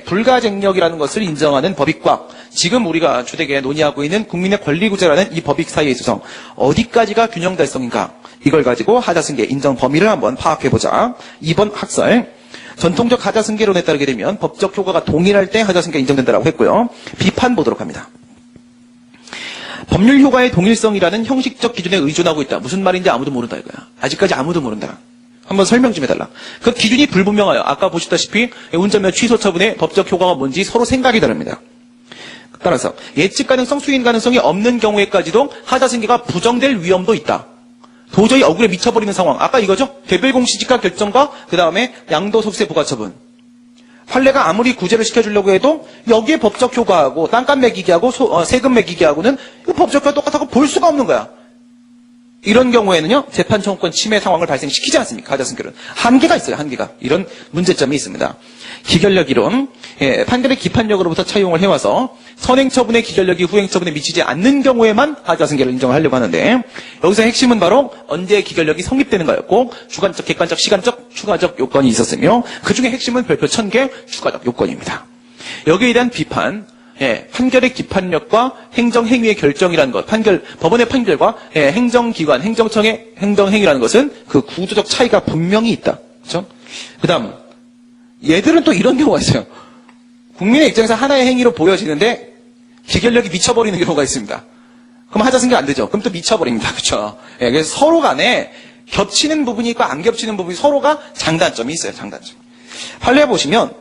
불가증력이라는 것을 인정하는 법익과 지금 우리가 주되게 논의하고 있는 국민의 권리구제라는 이 법익 사이에 있어서 어디까지가 균형 달성인가 이걸 가지고 하자승계 인정 범위를 한번 파악해보자. 2번 학설. 전통적 하자승계론에 따르게 되면 법적 효과가 동일할 때 하자승계가 인정된다고 했고요. 비판 보도록 합니다. 법률 효과의 동일성이라는 형식적 기준에 의존하고 있다. 무슨 말인지 아무도 모른다 이거야. 아직까지 아무도 모른다. 한번 설명 좀 해달라. 그 기준이 불분명하여 아까 보셨다시피 운전면허 취소 처분의 법적 효과가 뭔지 서로 생각이 다릅니다. 따라서 예측 가능성, 수인 가능성이 없는 경우에까지도 하자승계가 부정될 위험도 있다. 도저히 억울에 미쳐버리는 상황. 아까 이거죠? 개별 공시지가 결정과 그 다음에 양도소득세 부과처분. 판례가 아무리 구제를 시켜주려고 해도 여기에 법적 효과하고 땅값 매기기하고 세금 매기기하고는 법적 효과 똑같다고 볼 수가 없는 거야. 이런 경우에는요, 재판 청구권 침해 상황을 발생시키지 않습니까? 하자승계론. 한계가 있어요, 한계가. 이런 문제점이 있습니다. 기결력 이론, 판결의 기판력으로부터 차용을 해와서 선행처분의 기결력이 후행처분에 미치지 않는 경우에만 하자승계를 인정을 하려고 하는데, 여기서 핵심은 바로 언제 기결력이 성립되는 거였고, 주관적, 객관적, 시간적, 추가적 요건이 있었으며, 그 중에 핵심은 별표 1000개 추가적 요건입니다. 여기에 대한 비판, 판결의 기판력과 행정행위의 결정이라는 것, 법원의 판결과 행정기관, 행정청의 행정행위라는 것은 그 구조적 차이가 분명히 있다. 그렇죠? 그 다음, 얘들은 또 이런 경우가 있어요. 국민의 입장에서 하나의 행위로 보여지는데 기결력이 미쳐버리는 경우가 있습니다. 그럼 하자승계 안 되죠. 그럼 또 미쳐버립니다. 그렇죠? 그래서 서로 간에 겹치는 부분이 있고 안 겹치는 부분이 서로가 장단점이 있어요. 장단점. 판례 보시면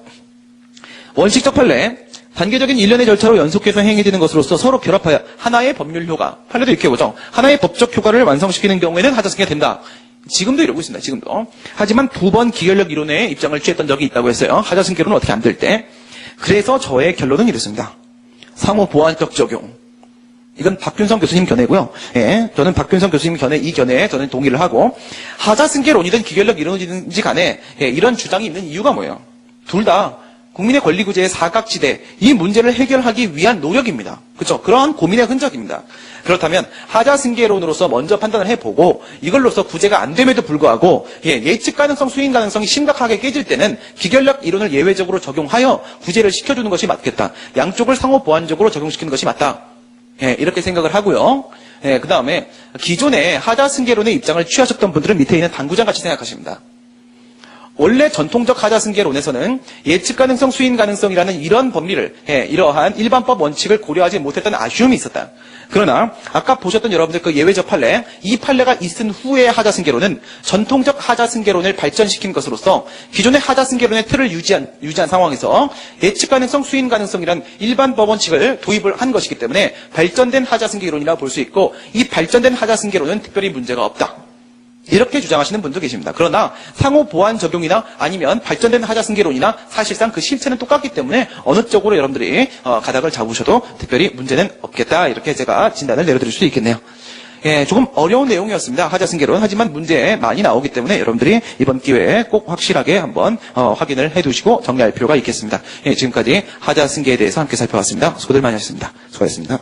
원칙적 판례, 단계적인 일련의 절차로 연속해서 행해지는 것으로서 서로 결합하여 하나의 법률 효과, 판례도 이렇게 보죠. 하나의 법적 효과를 완성시키는 경우에는 하자승계가 된다. 지금도 이러고 있습니다. 지금도. 하지만 2번 기결력 이론의 입장을 취했던 적이 있다고 했어요. 하자승계론은 어떻게 안 될 때. 그래서 저의 결론은 이렇습니다. 상호 보완적 적용. 이건 박균성 교수님 견해고요. 저는 박균성 교수님 이 견해에 저는 동의를 하고, 하자승계론이든 기결력 이론이든지 간에 이런 주장이 있는 이유가 뭐예요? 둘 다 국민의 권리구제의 사각지대, 이 문제를 해결하기 위한 노력입니다. 그렇죠? 그러한 고민의 흔적입니다. 그렇다면 하자승계론으로서 먼저 판단을 해보고 이걸로서 구제가 안 됨에도 불구하고 예측 가능성, 수인 가능성이 심각하게 깨질 때는 기결력 이론을 예외적으로 적용하여 구제를 시켜주는 것이 맞겠다. 양쪽을 상호 보완적으로 적용시키는 것이 맞다. 이렇게 생각을 하고요. 그 다음에 기존의 하자승계론의 입장을 취하셨던 분들은 밑에 있는 당구장 같이 생각하십니다. 원래 전통적 하자승계론에서는 예측 가능성, 수인 가능성이라는 이런 법리를, 이러한 일반법 원칙을 고려하지 못했던 아쉬움이 있었다. 그러나 아까 보셨던 여러분들 그 예외적 판례, 이 판례가 있은 후의 하자승계론은 전통적 하자승계론을 발전시킨 것으로서 기존의 하자승계론의 틀을 유지한 상황에서 예측 가능성, 수인 가능성이란 일반 법 원칙을 도입을 한 것이기 때문에 발전된 하자승계론이라고 볼 수 있고, 이 발전된 하자승계론은 특별히 문제가 없다. 이렇게 주장하시는 분도 계십니다. 그러나 상호 보완 적용이나 아니면 발전된 하자승계론이나 사실상 그 실체는 똑같기 때문에 어느 쪽으로 여러분들이 가닥을 잡으셔도 특별히 문제는 없겠다. 이렇게 제가 진단을 내려드릴 수 있겠네요. 조금 어려운 내용이었습니다. 하자승계론. 하지만 문제 많이 나오기 때문에 여러분들이 이번 기회에 꼭 확실하게 한번 확인을 해두시고 정리할 필요가 있겠습니다. 지금까지 하자승계에 대해서 함께 살펴봤습니다. 수고들 많이 하셨습니다. 수고하셨습니다.